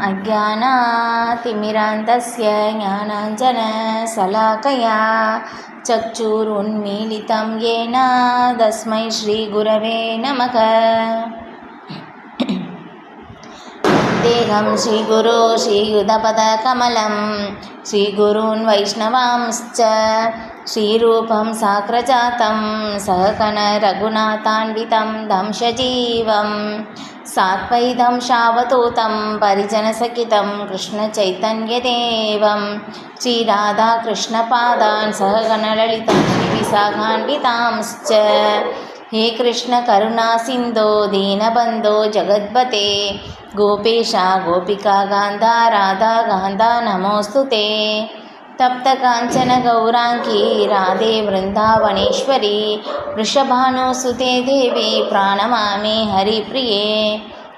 अज्ञानातिमिरान्धस्य ज्ञानाञ्जनशलाकया चक्षुरुन्मीलितं येन तस्मै श्रीगुरवे नमः। देहं श्रीगुरो श्रीयुतपदकमलं श्रीगुरून् वैष्णवांश्च श्रीरूपं साग्रजातं सहकन रघुनाथान्वितं दंशजीवं सात्वैदं शावतूतं परिजनसकितं कृष्णचैतन्यदेवं श्रीराधाकृष्णपादान् सहगणललितं श्रीविशाखान्वितांश्च। हे कृष्ण करुणा सिन्धो दीनबन्धो जगद्पते गोपेशा गोपिका गान्धा राधा गान्धा नमोऽस्तुते। तप्तकाञ्चन गौराङ्गी राधे वृन्दावनेश्वरी वृषभानुसुते देवी प्रणमामि हरिप्रिये।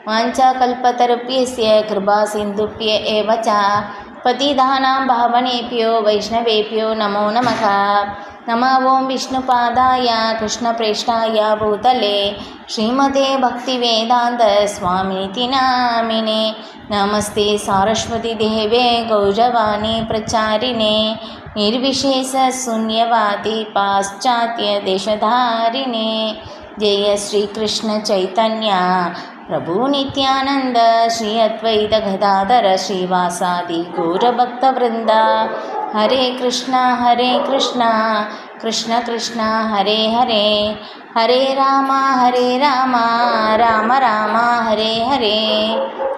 वाञ्छाकल्पतरुभ्यस्य कृपासिन्धुभ्य एव च पतितानां पावनेभ्यो वैष्णवेभ्यो नमो नमः। नमो ओं विष्णुपादाय कृष्णप्रेष्ठाय भूतले श्रीमते भक्तिवेदान्त स्वामीति नामिने। नमस्ते सारस्वती देवे गौरवाणी प्रचारिणे निर्विशेषशून्यवादी पाश्चात्य देशधारिणे। जय श्री कृष्ण चैतन्य प्रभु नित्यानंद श्री अद्वैत गदाधर श्रीवासादि गौरभक्तवृंद। हरे कृष्णा कृष्ण कृष्ण हरे हरे हरे राम राम राम हरे हरे।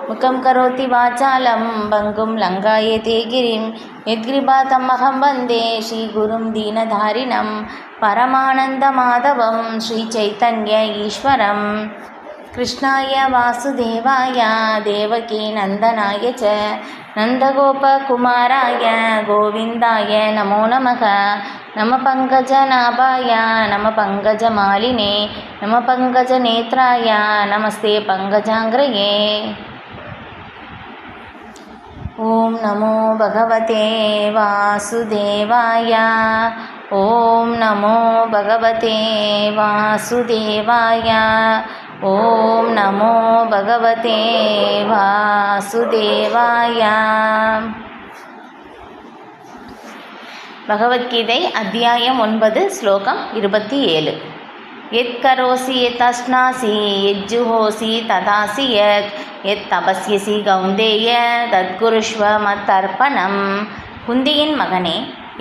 मुखं करोति वाचालं भङ्गुं लङ्घयते गिरिं यद्गिरिबातमहं वन्दे श्रीगुरुं दीनधारिणं परमानन्दमाधवं श्रीचैतन्य ईश्वरम्। कृष्णाय वासुदेवाय देवकी नन्दनाय च नन्दगोपकुमाराय गोविन्दाय नमो नमः। नमः पङ्कजनाभाय नमः पङ्कजमालिने नमः पङ्कजनेत्राय नमस्ते पङ्कजाङ्ग्रये। ॐ नमो भगवते वासुदेवाय ॐ नमो भगवते वासुदेवाय ॐ नमो भगवते वासुदेवाय। பகவத்கீதை அத்தியாயம் 9 ஸ்லோகம் 27. எத் கரோசி எத் அஸ்னாசி எஜ்ஜுஹோசி ததாசி எத் தபஸ்யசி கௌந்தேய தத்குருஷ்வ மத்தர்ப்பணம். குந்தியின் மகனே,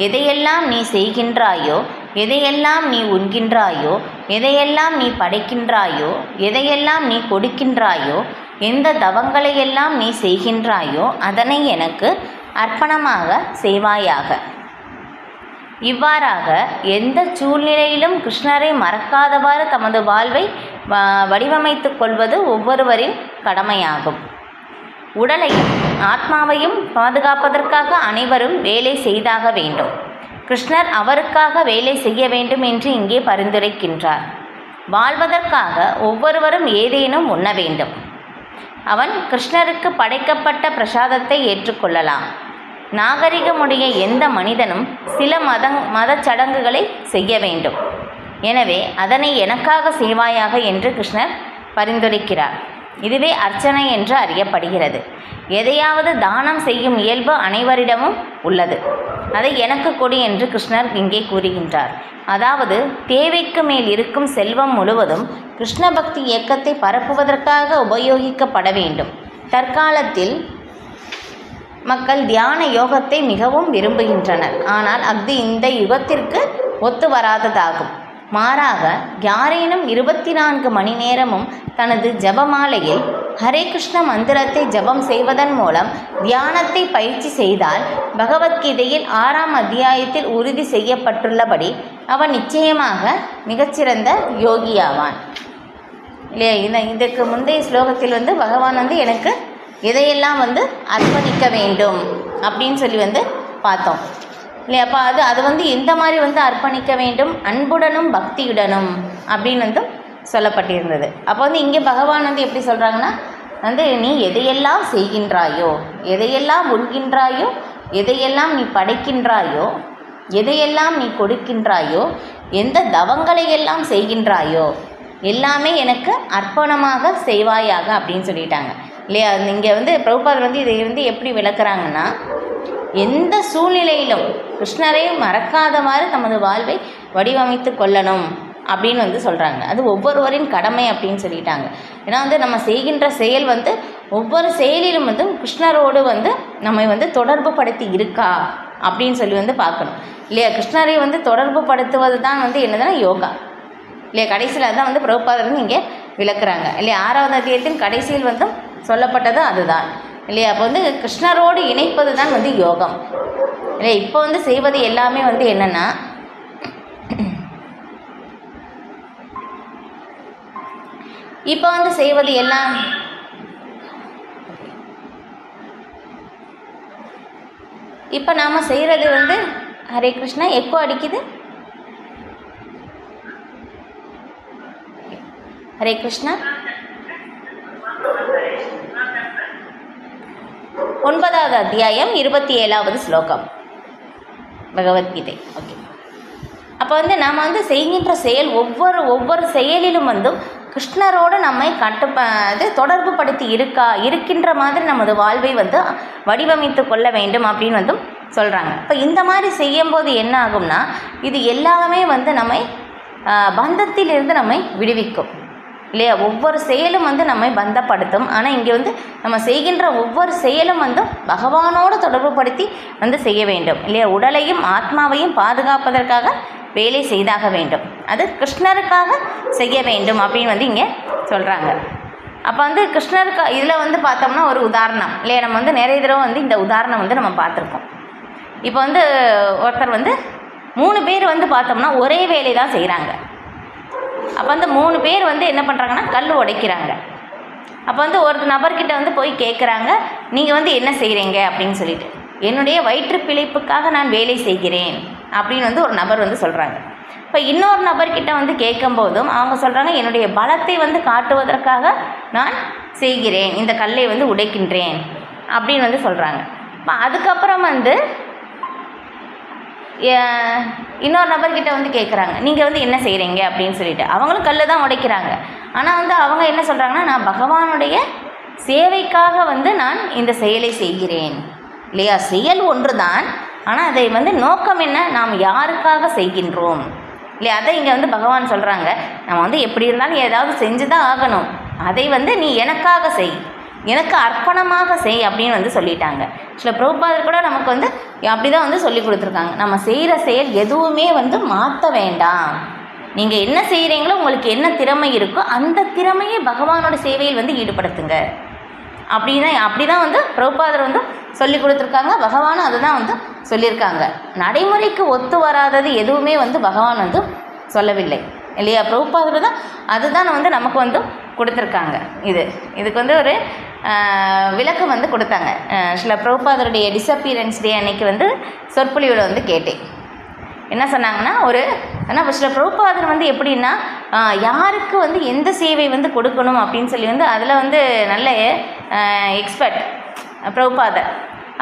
எதையெல்லாம் நீ செய்கின்றாயோ, எதையெல்லாம் நீ உண்கின்றாயோ, எதையெல்லாம் நீ படைக்கின்றாயோ, எதையெல்லாம் நீ கொடுக்கின்றாயோ, எந்த தவங்களையெல்லாம் நீ செய்கின்றாயோ அதனை எனக்கு அர்ப்பணமாக செய்வாயாக. இவ்வாறாக எந்த சூழ்நிலையிலும் கிருஷ்ணரை மறக்காதவாறு தமது வாழ்வை வடிவமைத்து கொள்வது ஒவ்வொருவரின் கடமையாகும். உடலையும் ஆத்மாவையும் பாதுகாப்பதற்காக அனைவரும் வேலை செய்தாக வேண்டும். கிருஷ்ணர் அவருக்காக வேலை செய்ய வேண்டும் என்று இங்கே பரிந்துரைக்கின்றார். வாழ்வதற்காக ஒவ்வொருவரும் ஏதேனும் உண்ண வேண்டும். அவன் கிருஷ்ணருக்கு படைக்கப்பட்ட பிரசாதத்தை ஏற்றுக்கொள்ளலாம். நாகரிகமுடைய எந்த மனிதனும் சில மதச் சடங்குகளை செய்ய வேண்டும். எனவே அதனை எனக்காக செய்வாயாக என்று கிருஷ்ணர் பரிந்துரைக்கிறார். இதுவே அர்ச்சனை என்று அறியப்படுகிறது. எதையாவது தானம் செய்யும் இயல்பு அனைவரிடமும் உள்ளது. அதை எனக்கு கொடு என்று கிருஷ்ணர் இங்கே கூறுகின்றார். அதாவது தேவைக்கு மேல் இருக்கும் செல்வம் முழுவதும் கிருஷ்ண பக்தி இயக்கத்தை பரப்புவதற்காக உபயோகிக்கப்பட வேண்டும். தற்காலத்தில் மக்கள் தியான யோகத்தை மிகவும் விரும்புகின்றனர். ஆனால் அது இந்த யுகத்திற்கு ஒத்து வராததாகும். மாறாக யாரேனும் 24 மணி நேரமும் தனது ஜபமாலையில் ஹரே கிருஷ்ண மந்திரத்தை ஜபம் செய்வதன் மூலம் தியானத்தை பயிற்சி செய்தால் பகவத்கீதையில் 6ஆம் அத்தியாயத்தில் உறுதி செய்யப்பட்டுள்ளபடி அவன் நிச்சயமாக மிகச்சிறந்த யோகியாவான். இல்லையா? இதற்கு முந்தைய ஸ்லோகத்தில் பகவான் எனக்கு எதையெல்லாம் அர்ப்பணிக்க வேண்டும் அப்படின்னு சொல்லி பார்த்தோம் இல்லையா? அப்போ அது எந்த மாதிரி அர்ப்பணிக்க வேண்டும்? அன்புடனும் பக்தியுடனும் அப்படின்னு சொல்லப்பட்டிருந்தது. அப்போ இங்கே பகவான் எப்படி சொல்கிறாங்கன்னா நீ எதையெல்லாம் செய்கின்றாயோ, எதையெல்லாம் உண்கின்றாயோ, எதையெல்லாம் நீ படைக்கின்றாயோ, எதையெல்லாம் நீ கொடுக்கின்றாயோ, எந்த தவங்களையெல்லாம் செய்கின்றாயோ எல்லாமே எனக்கு அர்ப்பணமாக செய்வாயாக அப்படின்னு சொல்லிட்டாங்க. இல்லையா. இங்கே வந்து பிரபுபாதர் வந்து இதை வந்து எப்படி விளக்குறாங்கன்னா, எந்த சூழ்நிலையிலும் கிருஷ்ணரை மறக்காதவாறு தமது வாழ்வை வடிவமைத்து கொள்ளணும் அப்படின்னு வந்து சொல்கிறாங்க. அது ஒவ்வொருவரின் கடமை அப்படின்னு சொல்லிட்டாங்க. ஏன்னா வந்து நம்ம செய்கின்ற செயல் வந்து ஒவ்வொரு செயலிலும் வந்து கிருஷ்ணரோடு வந்து நம்மை வந்து தொடர்பு படுத்தி இருக்கா அப்படின்னு சொல்லி வந்து பார்க்கணும் இல்லையா. கிருஷ்ணரை வந்து தொடர்பு படுத்துவது தான் வந்து என்னதுன்னா யோகா இல்லையா. கடைசியில் தான் வந்து பிரபுபாதர் வந்து இங்கே விளக்குறாங்க இல்லையா. 6வது அத்தியாயத்தின் கடைசியில் வந்து சொல்லப்பட்டது அதுதான் இல்லையா. அப்போ வந்து கிருஷ்ணரோடு இணைப்பது தான் வந்து யோகம் இல்லையா. இப்போ வந்து செய்வது எல்லாமே வந்து என்னென்னா, இப்போ வந்து செய்வது எல்லாம் இப்போ நாம் செய்கிறது வந்து ஹரே கிருஷ்ணா எக்கோ அடிக்குது. ஹரே கிருஷ்ணா 9வது அத்தியாயம் 27வது ஸ்லோகம் பகவத்கீதை. ஓகே. அப்போ வந்து நாம் வந்து செய்கின்ற செயல் ஒவ்வொரு செயலிலும் வந்து கிருஷ்ணரோடு நம்மை தொடர்பு படுத்தி இருக்கின்ற மாதிரி நமது வாழ்வை வந்து வடிவமைத்து கொள்ள வேண்டும் அப்படின்னு வந்து சொல்கிறாங்க. இப்போ இந்த மாதிரி செய்யும்போது என்ன ஆகும்னா, இது எல்லாமே வந்து நம்மை பந்தத்திலிருந்து நம்மை விடுவிக்கும் இல்லையா. ஒவ்வொரு செயலும் வந்து நம்மை பந்தப்படுத்தும். ஆனால் இங்கே வந்து நம்ம செய்கின்ற ஒவ்வொரு செயலும் வந்து பகவானோடு தொடர்பு படுத்தி வந்து செய்ய வேண்டும் இல்லையா. உடலையும் ஆத்மாவையும் பாதுகாப்பதற்காக வேலை செய்தாக வேண்டும், அது கிருஷ்ணருக்காக செய்ய வேண்டும் அப்படின்னு வந்து இங்கே சொல்கிறாங்க. அப்போ வந்து கிருஷ்ணருக்கு இதில் வந்து பார்த்தோம்னா ஒரு உதாரணம் இல்லையா. நம்ம வந்து நிறைய தடவை வந்து இந்த உதாரணம் வந்து நம்ம பார்த்துருக்கோம். இப்போ வந்து ஒருத்தர் வந்து 3 பேர் வந்து பார்த்தோம்னா ஒரே வேலை தான் செய்கிறாங்க. அப்போ வந்து 3 பேர் வந்து என்ன பண்ணுறாங்கன்னா கல் உடைக்கிறாங்க. அப்போ வந்து ஒரு நபர்கிட்ட வந்து போய் கேட்குறாங்க, நீங்கள் வந்து என்ன செய்கிறீங்க அப்படின்னு சொல்லிட்டு. என்னுடைய வயிற்று பிழைப்புக்காக நான் வேலை செய்கிறேன் அப்படின்னு வந்து ஒரு நபர் வந்து சொல்கிறாங்க. இப்போ இன்னொரு நபர்கிட்ட வந்து கேட்கும்போதும் அவங்க சொல்கிறாங்க, என்னுடைய பலத்தை வந்து காட்டுவதற்காக நான் செய்கிறேன், இந்த கல்லை வந்து உடைக்கின்றேன் அப்படின்னு வந்து சொல்கிறாங்க. இப்போ அதுக்கப்புறம் வந்து இன்னொரு நபர்கிட்ட வந்து கேட்குறாங்க, நீங்கள் வந்து என்ன செய்கிறீங்க அப்படின்னு சொல்லிட்டு. அவங்களும் கல் தான் உடைக்கிறாங்க. ஆனால் வந்து அவங்க என்ன சொல்கிறாங்கன்னா, நான் பகவானுடைய சேவைக்காக வந்து நான் இந்த செயலை செய்கிறேன் இல்லையா. செயல் ஒன்று தான், ஆனால் அதை வந்து நோக்கம் என்ன, நாம் யாருக்காக செய்கின்றோம் இல்லையா. அதை இங்கே வந்து பகவான் சொல்கிறாங்க, நம்ம வந்து எப்படி இருந்தாலும் ஏதாவது செஞ்சு தான் ஆகணும், அதை வந்து நீ எனக்காக செய், எனக்கு அர்ப்பணமாக செய் அப்படின்னு வந்து சொல்லிட்டாங்க. சில பிரபுபாதர் கூட நமக்கு வந்து அப்படி தான் வந்து சொல்லி கொடுத்துருக்காங்க, நம்ம செய்கிற செயல் எதுவுமே வந்து மாற்ற வேண்டாம், நீங்கள் என்ன செய்கிறீங்களோ உங்களுக்கு என்ன திறமை இருக்கோ அந்த திறமையை பகவானோட சேவையில் வந்து ஈடுபடுத்துங்க அப்படி தான் வந்து பிரபுபாதர் வந்து சொல்லி கொடுத்துருக்காங்க. பகவானும் அதுதான் வந்து சொல்லியிருக்காங்க. நடைமுறைக்கு ஒத்து வராதது எதுவுமே வந்து பகவான் வந்து சொல்லவில்லை இல்லையா. பிரபுபாதர் தான் அதுதான் வந்து நமக்கு வந்து கொடுத்துருக்காங்க. இதுக்கு வந்து ஒரு விளக்கம் வந்து கொடுத்தாங்க. சில பிரபுபாதருடைய டிஸப்பியரன்ஸ் டே அன்னைக்கு வந்து சொற்பொழிவில் வந்து கேட்டேன். என்ன சொன்னாங்கன்னா, ஆனால் சில பிரபுபாதர் வந்து எப்படின்னா, யாருக்கு வந்து எந்த சேவை வந்து கொடுக்கணும் அப்படின்னு சொல்லி வந்து அதில் வந்து நல்ல எக்ஸ்பர்ட் பிரபுபாதர்.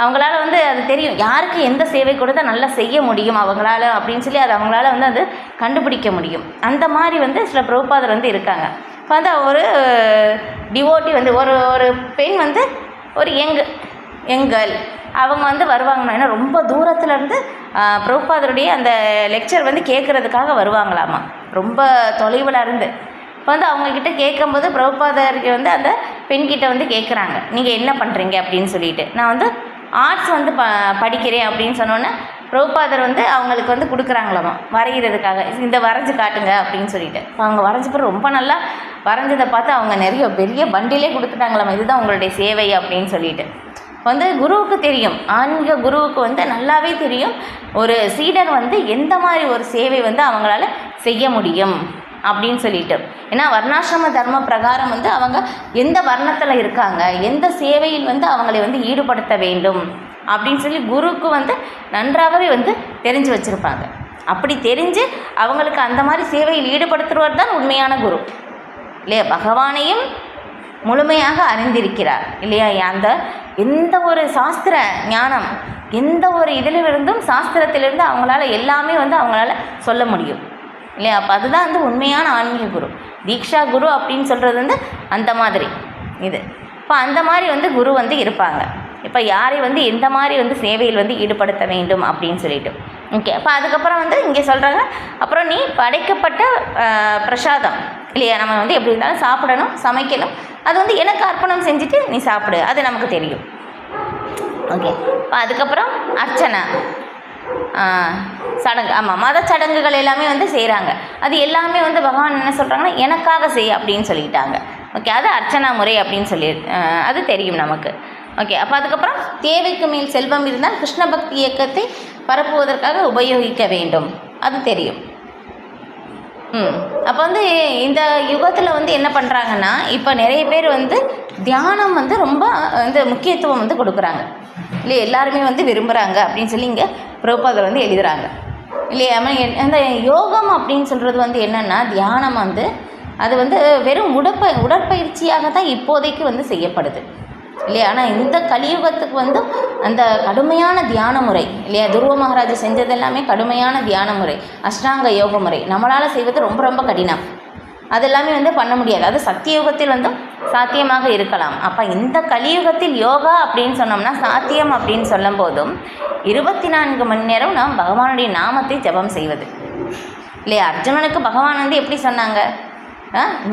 அவங்களால வந்து அது தெரியும், யாருக்கு எந்த சேவை கொடுத்தா நல்லா செய்ய முடியும் அவங்களால அப்படின்னு சொல்லி அது அவங்களால வந்து அது கண்டுபிடிக்க முடியும். அந்த மாதிரி வந்து சில பிரபுபாதர் வந்து இருக்காங்க. இப்போ வந்து ஒரு டிவோட்டி வந்து ஒரு பெண் வந்து ஒரு யங்கல் அவங்க வந்து வருவாங்கன்னா, ஏன்னா ரொம்ப தூரத்துலேருந்து பிரபுபாதருடைய அந்த லெக்சர் வந்து கேட்குறதுக்காக வருவாங்களாமா, ரொம்ப தொலைவில் இருந்து. இப்போ வந்து அவங்கக்கிட்ட கேட்கும்போது பிரபுபாதருக்கு வந்து அந்த பெண்கிட்ட வந்து கேட்குறாங்க, நீங்கள் என்ன பண்ணுறீங்க அப்படின்னு சொல்லிட்டு. நான் வந்து ஆர்ட்ஸ் வந்து படிக்கிறேன் அப்படின்னு சொன்னோன்னே பிரபுபாதர் வந்து அவங்களுக்கு வந்து கொடுக்குறாங்களாமா வரைகிறதுக்காக, இந்த வரைஞ்சி காட்டுங்க அப்படின்னு சொல்லிட்டு. இப்போ அவங்க வரைஞ்ச பிறகு ரொம்ப நல்லா வரைஞ்சதை பார்த்து அவங்க நிறைய பெரிய பண்டிலே கொடுத்துட்டாங்களாமா, இதுதான் உங்களுடைய சேவை அப்படின்னு சொல்லிட்டு. வந்து குருவுக்கு தெரியும், ஆன்மீக குருவுக்கு வந்து நல்லாவே தெரியும் ஒரு சீடர் வந்து எந்த மாதிரி ஒரு சேவை வந்து அவங்களால செய்ய முடியும் அப்படின்னு சொல்லிட்டு. ஏன்னா வர்ணாசிரம தர்ம பிரகாரம் வந்து அவங்க எந்த வர்ணத்தில் இருக்காங்க, எந்த சேவையில் வந்து அவங்களை வந்து ஈடுபடுத்த வேண்டும் அப்படின்னு சொல்லி குருவுக்கு வந்து நன்றாகவே வந்து தெரிஞ்சு வச்சுருப்பாங்க. அப்படி தெரிஞ்சு அவங்களுக்கு அந்த மாதிரி சேவையில் ஈடுபடுத்துகிறவர் தான் உண்மையான குரு இல்லையா. பகவானையும் முழுமையாக அறிந்திருக்கிறார் இல்லையா. அந்த எந்த ஒரு சாஸ்திர ஞானம் எந்த ஒரு இதிலிருந்தும் சாஸ்திரத்திலிருந்து அவங்களால எல்லாமே வந்து அவங்களால சொல்ல முடியும் இல்லையா. அப்போ அதுதான் வந்து உண்மையான ஆன்மீக குரு. தீக்ஷா குரு அப்படின்னு சொல்கிறது வந்து அந்த மாதிரி இது. இப்போ அந்த மாதிரி வந்து குரு வந்து இருப்பாங்க. இப்போ யாரை வந்து எந்த மாதிரி வந்து சேவையில் வந்து ஈடுபடுத்த வேண்டும் அப்படின்னு சொல்லிட்டு. ஓகே, அப்போ அதுக்கப்புறம் வந்து இங்கே சொல்கிறாங்க, அப்புறம் நீ படைக்கப்பட்ட பிரசாதம் இல்லையா, நம்ம வந்து எப்படி இருந்தாலும் சாப்பிடணும், சமைக்கணும், அது வந்து எனக்கு அர்ப்பணம் செஞ்சுட்டு நீ சாப்பிடு, அது நமக்கு தெரியும். ஓகே, இப்போ அதுக்கப்புறம் அர்ச்சனை சடங்கு, ஆமாம், மத சடங்குகள் எல்லாமே வந்து செய்கிறாங்க. அது எல்லாமே வந்து பகவான் என்ன சொல்கிறாங்கன்னா எனக்காக செய் அப்படின்னு சொல்லிட்டாங்க. ஓகே, அது அர்ச்சனா முறை அப்படின்னு சொல்லி அது தெரியும் நமக்கு. ஓகே, அப்போ அதுக்கப்புறம் தேவைக்கு மேல் செல்வம் இருந்தால் கிருஷ்ண பக்தி இயக்கத்தை பரப்புவதற்காக உபயோகிக்க வேண்டும், அது தெரியும். அப்போ வந்து இந்த யுகத்தில் வந்து என்ன பண்ணுறாங்கன்னா, இப்போ நிறைய பேர் வந்து தியானம் வந்து ரொம்ப வந்து முக்கியத்துவம் வந்து கொடுக்குறாங்க இல்லையா, எல்லாருமே வந்து விரும்புகிறாங்க அப்படின்னு சொல்லி இங்கே பிரபுபாதர் வந்து எழுதுகிறாங்க இல்லையா. அந்த யோகம் அப்படின்னு சொல்கிறது வந்து என்னென்னா, தியானம் வந்து அது வந்து வெறும் உடற்பயிற்சியாக தான் இப்போதைக்கு வந்து செய்யப்படுது இல்லையா. ஆனால் இந்த கலியுகத்துக்கு வந்து அந்த கடுமையான தியான முறை இல்லையா, துருவ மகாராஜா செஞ்சது எல்லாமே கடுமையான தியான முறை, அஷ்டாங்க யோக முறை நம்மளால் செய்வது ரொம்ப ரொம்ப கடினம். அது எல்லாமே வந்து பண்ண முடியாது. அது சத்தியயுகத்தில் வந்து சாத்தியமாக இருக்கலாம். அப்போ இந்த கலியுகத்தில் யோகா அப்படின்னு சொன்னோம்னா சாத்தியம் அப்படின்னு சொல்லும் போதும் 24 மணி நேரம் நாம் பகவானுடைய நாமத்தை ஜபம் செய்வது இல்லையா. அர்ஜுனனுக்கு பகவான் வந்து எப்படி சொன்னாங்க,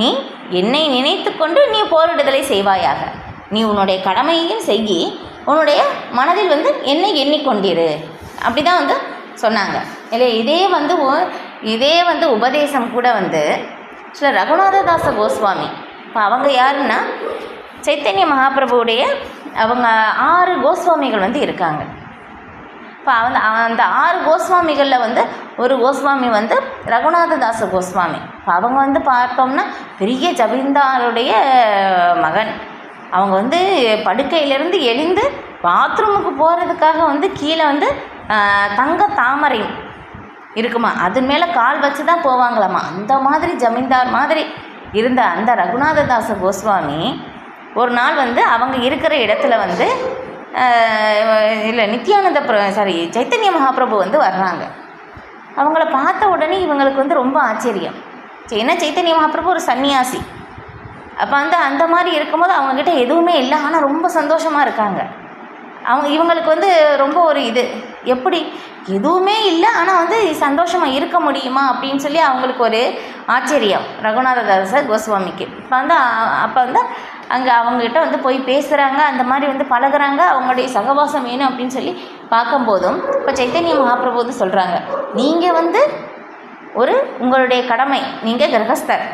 நீ என்னை நினைத்து கொண்டு நீ போரிடுதலை செய்வாயாக, நீ உன்னுடைய கடமையையும் செய்யி உன்னுடைய மனதில் வந்து என்னை எண்ணிக்கொண்டிரு, அப்படி தான் வந்து சொன்னாங்க இல்லையா. இதே வந்து உபதேசம் கூட வந்து சில ரகுநாததாச கோஸ்வாமி, இப்போ அவங்க யாருன்னா சைத்தன்ய மகாபிரபுவுடைய அவங்க 6 கோஸ்வாமிகள் வந்து இருக்காங்க. இப்போ அந்த 6 கோஸ்வாமிகளில் வந்து ஒரு கோஸ்வாமி வந்து ரகுநாததாச கோஸ்வாமி. இப்போ அவங்க வந்து பார்த்தோம்னா பெரிய ஜமீன்தாருடைய மகன். அவங்க வந்து படுக்கையிலேருந்து எழுந்து பாத்ரூமுக்கு போகிறதுக்காக வந்து கீழே வந்து தங்க தாமரை இருக்குமா, அது மேலே கால் வச்சு தான் போவாங்களாமா. அந்த மாதிரி ஜமீன்தார் மாதிரி இருந்த அந்த ரகுநாததாச கோஸ்வாமி ஒரு நாள் வந்து அவங்க இருக்கிற இடத்துல வந்து சைத்தன்ய மகாபிரபு வந்து வர்றாங்க. அவங்கள பார்த்த உடனே இவங்களுக்கு வந்து ரொம்ப ஆச்சரியம். ஏன்னா சைத்தன்ய மகாபிரபு ஒரு சன்னியாசி. அப்போ வந்து அந்த மாதிரி இருக்கும்போது அவங்கக்கிட்ட எதுவுமே இல்லை, ஆனால் ரொம்ப சந்தோஷமாக இருக்காங்க. இவங்களுக்கு வந்து ரொம்ப ஒரு எப்படி எதுவுமே இல்லை ஆனால் வந்து சந்தோஷமாக இருக்க முடியுமா அப்படின்னு சொல்லி அவங்களுக்கு ஒரு ஆச்சரியம் ரகுநாததாச கோஸ்வாமிக்கு. அப்போ வந்து அங்கே அவங்ககிட்ட வந்து போய் பேசுகிறாங்க, அந்த மாதிரி வந்து பழகுறாங்க, அவங்களுடைய சகவாசம் வேணும் அப்படின்னு சொல்லி பார்க்கும்போதும் இப்போ சைத்தன்ய மகாபிரபு வந்து சொல்கிறாங்க, நீங்கள் வந்து உங்களுடைய கடமை, நீங்கள் கிரகஸ்தர்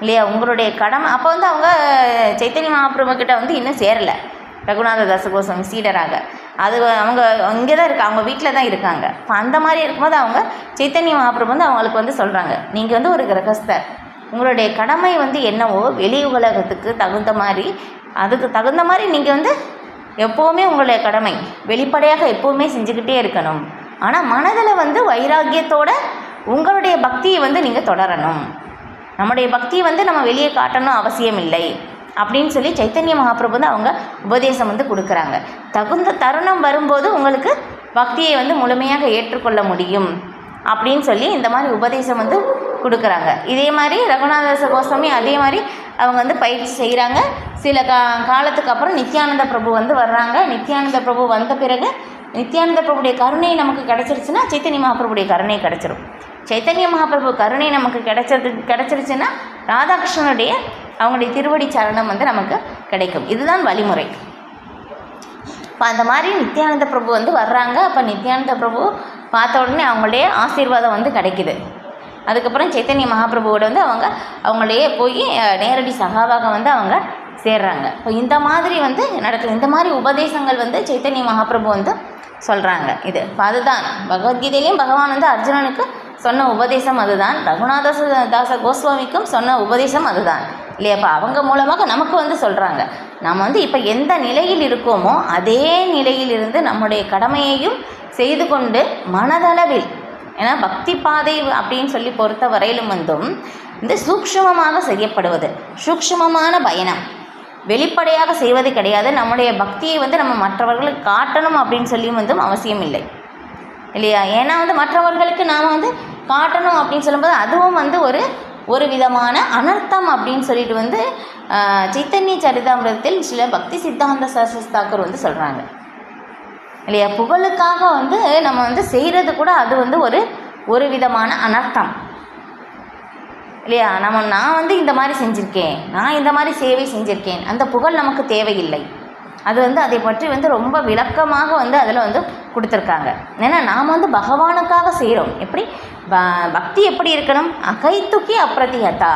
இல்லையா, உங்களுடைய கடமை. அப்போ வந்து அவங்க சைத்தன்ய மகாபிரபு கிட்ட வந்து இன்னும் சேரலை ரகுநாததாச கோஸ்வாமி சீடராக. அவங்க அங்கே தான் இருக்காங்க, அவங்க வீட்டில் தான் இருக்காங்க. இப்போ அந்த மாதிரி இருக்கும்போது அவங்க சைத்தன்ய மகாபிரபு வந்து அவங்களுக்கு வந்து சொல்கிறாங்க, நீங்கள் வந்து ஒரு கிரகஸ்தர், உங்களுடைய கடமை வந்து என்னவோ வெளி உலகத்துக்கு தகுந்த மாதிரி, அதுக்கு தகுந்த மாதிரி நீங்கள் வந்து எப்போவுமே உங்களுடைய கடமை வெளிப்படையாக எப்போவுமே செஞ்சுக்கிட்டே இருக்கணும். ஆனால் மனதில் வந்து வைராக்கியத்தோட உங்களுடைய பக்தியை வந்து நீங்கள் தொடரணும். நம்முடைய பக்தியை வந்து நம்ம வெளியே காட்டணும் அவசியம் இல்லை அப்படின்னு சொல்லி சைத்தன்ய மகாபிரபு வந்து அவங்க உபதேசம் வந்து கொடுக்குறாங்க. தகுந்த தருணம் வரும்போது உங்களுக்கு பக்தியை வந்து முழுமையாக ஏற்றுக்கொள்ள முடியும் அப்படின்னு சொல்லி இந்த மாதிரி உபதேசம் வந்து கொடுக்குறாங்க. இதே மாதிரி ரகுநாததாச கோஸ்வாமி அதே மாதிரி அவங்க வந்து பயிற்சி செய்கிறாங்க. சில காலத்துக்கு அப்புறம் நித்யானந்த பிரபு வந்து வர்றாங்க. நித்யானந்த பிரபு வந்த பிறகு நித்யானந்த பிரபுடைய கருணை நமக்கு கிடச்சிருச்சுன்னா சைத்தன்ய மகாபிரபுடைய கருணை கிடச்சிரும். சைத்தன்ய மகாபிரபு கருணை நமக்கு கிடச்சிருச்சுன்னா ராதாகிருஷ்ணனுடைய அவங்களுடைய திருவடி சரணம் வந்து நமக்கு கிடைக்கும். இதுதான் வழிமுறை. இப்போ அந்த மாதிரி நித்யானந்த பிரபு வந்து வர்றாங்க. அப்போ நித்யானந்த பிரபு பார்த்த உடனே அவங்களுடைய ஆசீர்வாதம் வந்து கிடைக்குது. அதுக்கப்புறம் சைத்தன்ய மகாபிரபுவோட வந்து அவங்களே போய் நேரடி சகாவாக வந்து அவங்க சேர்றாங்க. இப்போ இந்த மாதிரி வந்து நடக்குது. இந்த மாதிரி உபதேசங்கள் வந்து சைத்தன்ய மகாபிரபு வந்து சொல்கிறாங்க. இப்போ அதுதான் பகவத்கீதையிலையும் பகவான் வந்து அர்ஜுனனுக்கு சொன்ன உபதேசம் அதுதான், ரகுநாததாச கோஸ்வாமிக்கும் சொன்ன உபதேசம் அதுதான் இல்லையா. இப்போ அவங்க மூலமாக நமக்கு வந்து சொல்கிறாங்க, நம்ம வந்து இப்போ எந்த நிலையில் இருக்கோமோ அதே நிலையிலிருந்து நம்முடைய கடமையையும் செய்து கொண்டு மனதளவில், ஏன்னா பக்தி பாதை அப்படின்னு சொல்லி பொறுத்த வரையிலும் வந்தும் இந்த சூக்ஷ்மமாக செய்யப்படுவது, சூக்ஷ்மமான பயணம், வெளிப்படையாக செய்வது கிடையாது. நம்முடைய பக்தியை வந்து நம்ம மற்றவர்களுக்கு காட்டணும் அப்படின்னு சொல்லியும் வந்து அவசியம் இல்லை இல்லையா. ஏன்னா வந்து மற்றவர்களுக்கு நாம் வந்து காட்டணும் அப்படின்னு சொல்லும்போது அதுவும் வந்து ஒரு விதமான அனர்த்தம் அப்படின்னு சொல்லிட்டு வந்து சைத்தன்ய சரிதாமிரதத்தில் சில பக்தி சித்தாந்த சரஸ்வதி தாக்கூர் வந்து சொல்கிறாங்க இல்லையா. புகழுக்காக வந்து நம்ம வந்து செய்கிறது கூட அது வந்து ஒரு விதமான அனர்த்தம் இல்லையா. நான் வந்து இந்த மாதிரி செஞ்சுருக்கேன், நான் இந்த மாதிரி சேவை செஞ்சுருக்கேன், அந்த புகழ் நமக்கு தேவையில்லை. அது வந்து அதை பற்றி வந்து ரொம்ப விளக்கமாக வந்து அதில் வந்து கொடுத்துருக்காங்க. ஏன்னா நாம் வந்து பகவானுக்காக செய்கிறோம். எப்படி பக்தி எப்படி இருக்கணும்? அகைத்துக்கி அப்ரதிஹதா,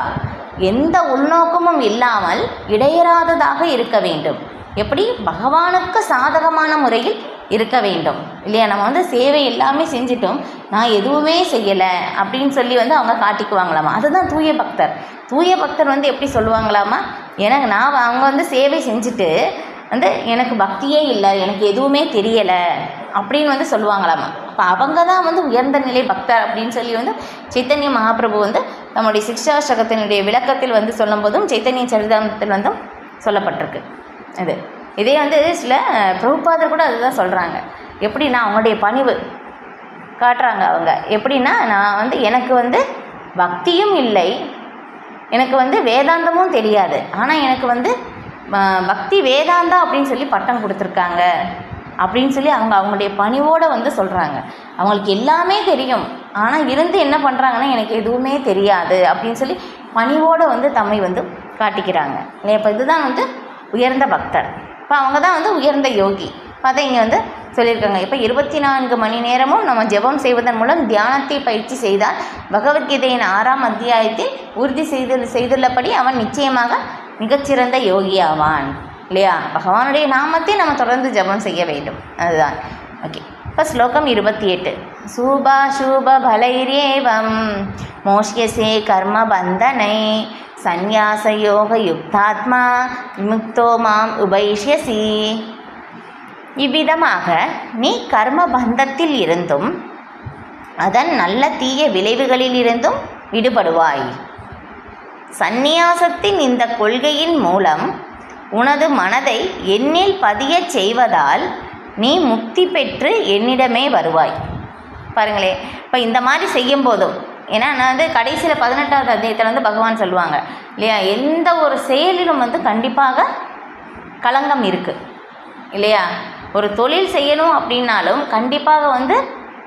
எந்த உள்நோக்கமும் இல்லாமல் இடையறாததாக இருக்க வேண்டும். எப்படி? பகவானுக்கு சாதகமான முறையில் இருக்க வேண்டும் இல்லையா. நம்ம வந்து சேவை எல்லாமே செஞ்சிட்டோம், நான் எதுவுமே செய்யலை அப்படின்னு சொல்லி வந்து அவங்க காட்டிக்குவாங்களாமா. அதுதான் தூய பக்தர். தூய பக்தர் வந்து எப்படி சொல்லுவாங்களாமா, எனக்கு அவங்க வந்து சேவை செஞ்சுட்டு வந்து எனக்கு பக்தியே இல்லை, எனக்கு எதுவுமே தெரியலை அப்படின்னு வந்து சொல்லுவாங்களாமா. அப்போ அவங்க தான் வந்து உயர்ந்த நிலை பக்தர் அப்படின்னு சொல்லி வந்து சைத்தன்ய மகாபிரபு வந்து நம்முடைய சிக்ஷாஷ்டகத்தினுடைய விளக்கத்தில் வந்து சொல்லும் போதும் சைத்தன்ய சரிதாமத்தில் வந்து சொல்லப்பட்டிருக்கு. இதே வந்து சில பிரபுபாதர் கூட அதுதான் சொல்கிறாங்க. எப்படின்னா அவங்களுடைய பணிவு காட்டுறாங்க. அவங்க எப்படின்னா, நான் வந்து எனக்கு வந்து பக்தியும் இல்லை, எனக்கு வந்து வேதாந்தமும் தெரியாது, ஆனால் எனக்கு வந்து பக்தி வேதாந்தா அப்படின்னு சொல்லி பட்டம் கொடுத்துருக்காங்க அப்படின்னு சொல்லி அவங்களுடைய பணிவோடு வந்து சொல்கிறாங்க. அவங்களுக்கு எல்லாமே தெரியும், ஆனால் இருந்து என்ன பண்ணுறாங்கன்னா எனக்கு எதுவுமே தெரியாது அப்படின்னு சொல்லி பணிவோடு வந்து தம்மை வந்து காட்டிக்கிறாங்க இல்லையா. இப்போ இதுதான் வந்து உயர்ந்த பக்தர். இப்போ அவங்க தான் வந்து உயர்ந்த யோகி. அதை இங்கே வந்து சொல்லியிருக்காங்க. இப்போ 24 மணி நேரமும் நம்ம ஜெபம் செய்வதன் மூலம் தியானத்தை பயிற்சி செய்தால் பகவத்கீதையின் 6ஆம் அத்தியாயத்தில் உறுதி செய்துள்ளபடி அவன் நிச்சயமாக மிகச்சிறந்த யோகி ஆவான் இல்லையா. பகவானுடைய நாமத்தை நம்ம தொடர்ந்து ஜெபம் செய்ய வேண்டும். அதுதான் ஓகே. இப்போ ஸ்லோகம் 28. சூபாசூப பலைரேவம் மோஷ்யசே கர்ம பந்தனை சந்நியாச யோக யுக்தாத்மா விமுக்தோ மாம் உபைஷ்யசி. இவ்விதமாக நீ கர்ம பந்தத்தில் இருந்தும் அதன் நல்ல தீய விளைவுகளில் இருந்தும் விடுபடுவாய். சந்நியாசத்தின் இந்த கொள்கையின் மூலம் உனது மனதை என்னில் பதியச் செய்வதால் நீ முக்தி பெற்று என்னிடமே வருவாய். பாருங்களேன், இப்போ இந்த மாதிரி செய்யும் போதும், ஏன்னா நான் வந்து கடைசியில் 18வது அத்தியாயத்தில் வந்து பகவான் சொல்லுவாங்க இல்லையா, எந்த ஒரு செயலிலும் வந்து கண்டிப்பாக களங்கம் இருக்குது இல்லையா. ஒரு தொழில் செய்யணும் அப்படின்னாலும் கண்டிப்பாக வந்து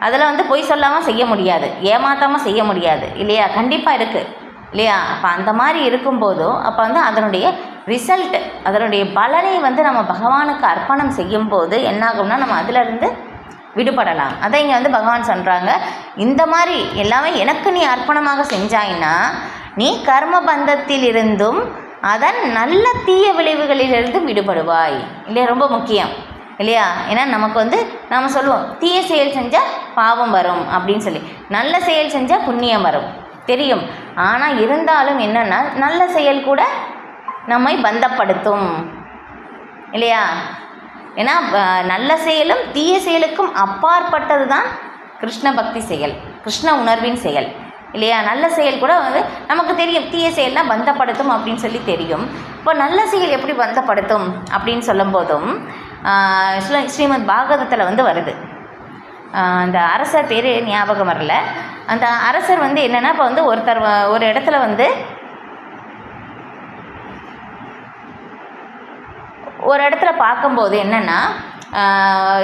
அதில் வந்து பொய் சொல்லாமல் செய்ய முடியாது, ஏமாற்றாமல் செய்ய முடியாது இல்லையா. கண்டிப்பாக இருக்குது இல்லையா. அப்போ அந்த மாதிரி இருக்கும்போதும் அப்போ வந்து அதனுடைய ரிசல்ட்டு, அதனுடைய பலனை வந்து நம்ம பகவானுக்கு அர்ப்பணம் செய்யும்போது என்னாகும்னா நம்ம அதிலிருந்து விடுபடலாம். அதை இங்கே வந்து பகவான் சொல்கிறாங்க, இந்த மாதிரி எல்லாமே எனக்கு நீ அர்ப்பணமாக செஞ்சாயின்னா நீ கர்ம பந்தத்தில் இருந்தும் அதன் நல்ல தீய விளைவுகளிலிருந்தும் விடுபடுவாய் இல்லையா. ரொம்ப முக்கியம் இல்லையா. ஏன்னா நமக்கு வந்து நாம் சொல்லுவோம் தீய செயல் செஞ்சால் பாவம் வரும் அப்படின்னு சொல்லி, நல்ல செயல் செஞ்சால் புண்ணியம் வரும் தெரியும். ஆனால் இருந்தாலும் என்னென்னா நல்ல செயல் கூட நம்மை பந்தப்படுத்தும் இல்லையா. ஏன்னா நல்ல செயலும் தீய செயலுக்கும் அப்பாற்பட்டது தான் கிருஷ்ண பக்தி செயல், கிருஷ்ண உணர்வின் செயல் இல்லையா. நல்ல செயல் கூட வந்து நமக்கு தெரியும் தீய செயல்லாம் பந்தப்படுத்தும் அப்படின்னு சொல்லி தெரியும். இப்போ நல்ல செயல் எப்படி பந்தப்படுத்தும் அப்படின்னு சொல்லும் போதும் ஸ்ரீமத் பாகவதத்தில் வந்து வருது. அந்த அரசர் பேர் ஞாபகம் வரல. அந்த அரசர் வந்து என்னென்னா, இப்போ வந்து ஒருத்தர் ஒரு இடத்துல வந்து ஒரு இடத்துல பார்க்கும்போது என்னென்னா,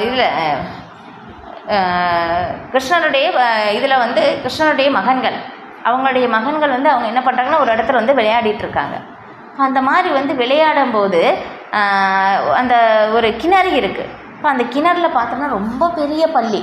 இதில் கிருஷ்ணனுடைய இதில் வந்து கிருஷ்ணனுடைய மகன்கள், அவங்களுடைய மகன்கள் வந்து அவங்க என்ன பண்ணுறாங்கன்னா ஒரு இடத்துல வந்து விளையாடிட்டுருக்காங்க. அந்த மாதிரி வந்து விளையாடும்போது அந்த ஒரு கிணறு இருக்குது. இப்போ அந்த கிணறுல பார்த்தோம்னா ரொம்ப பெரிய பள்ளி,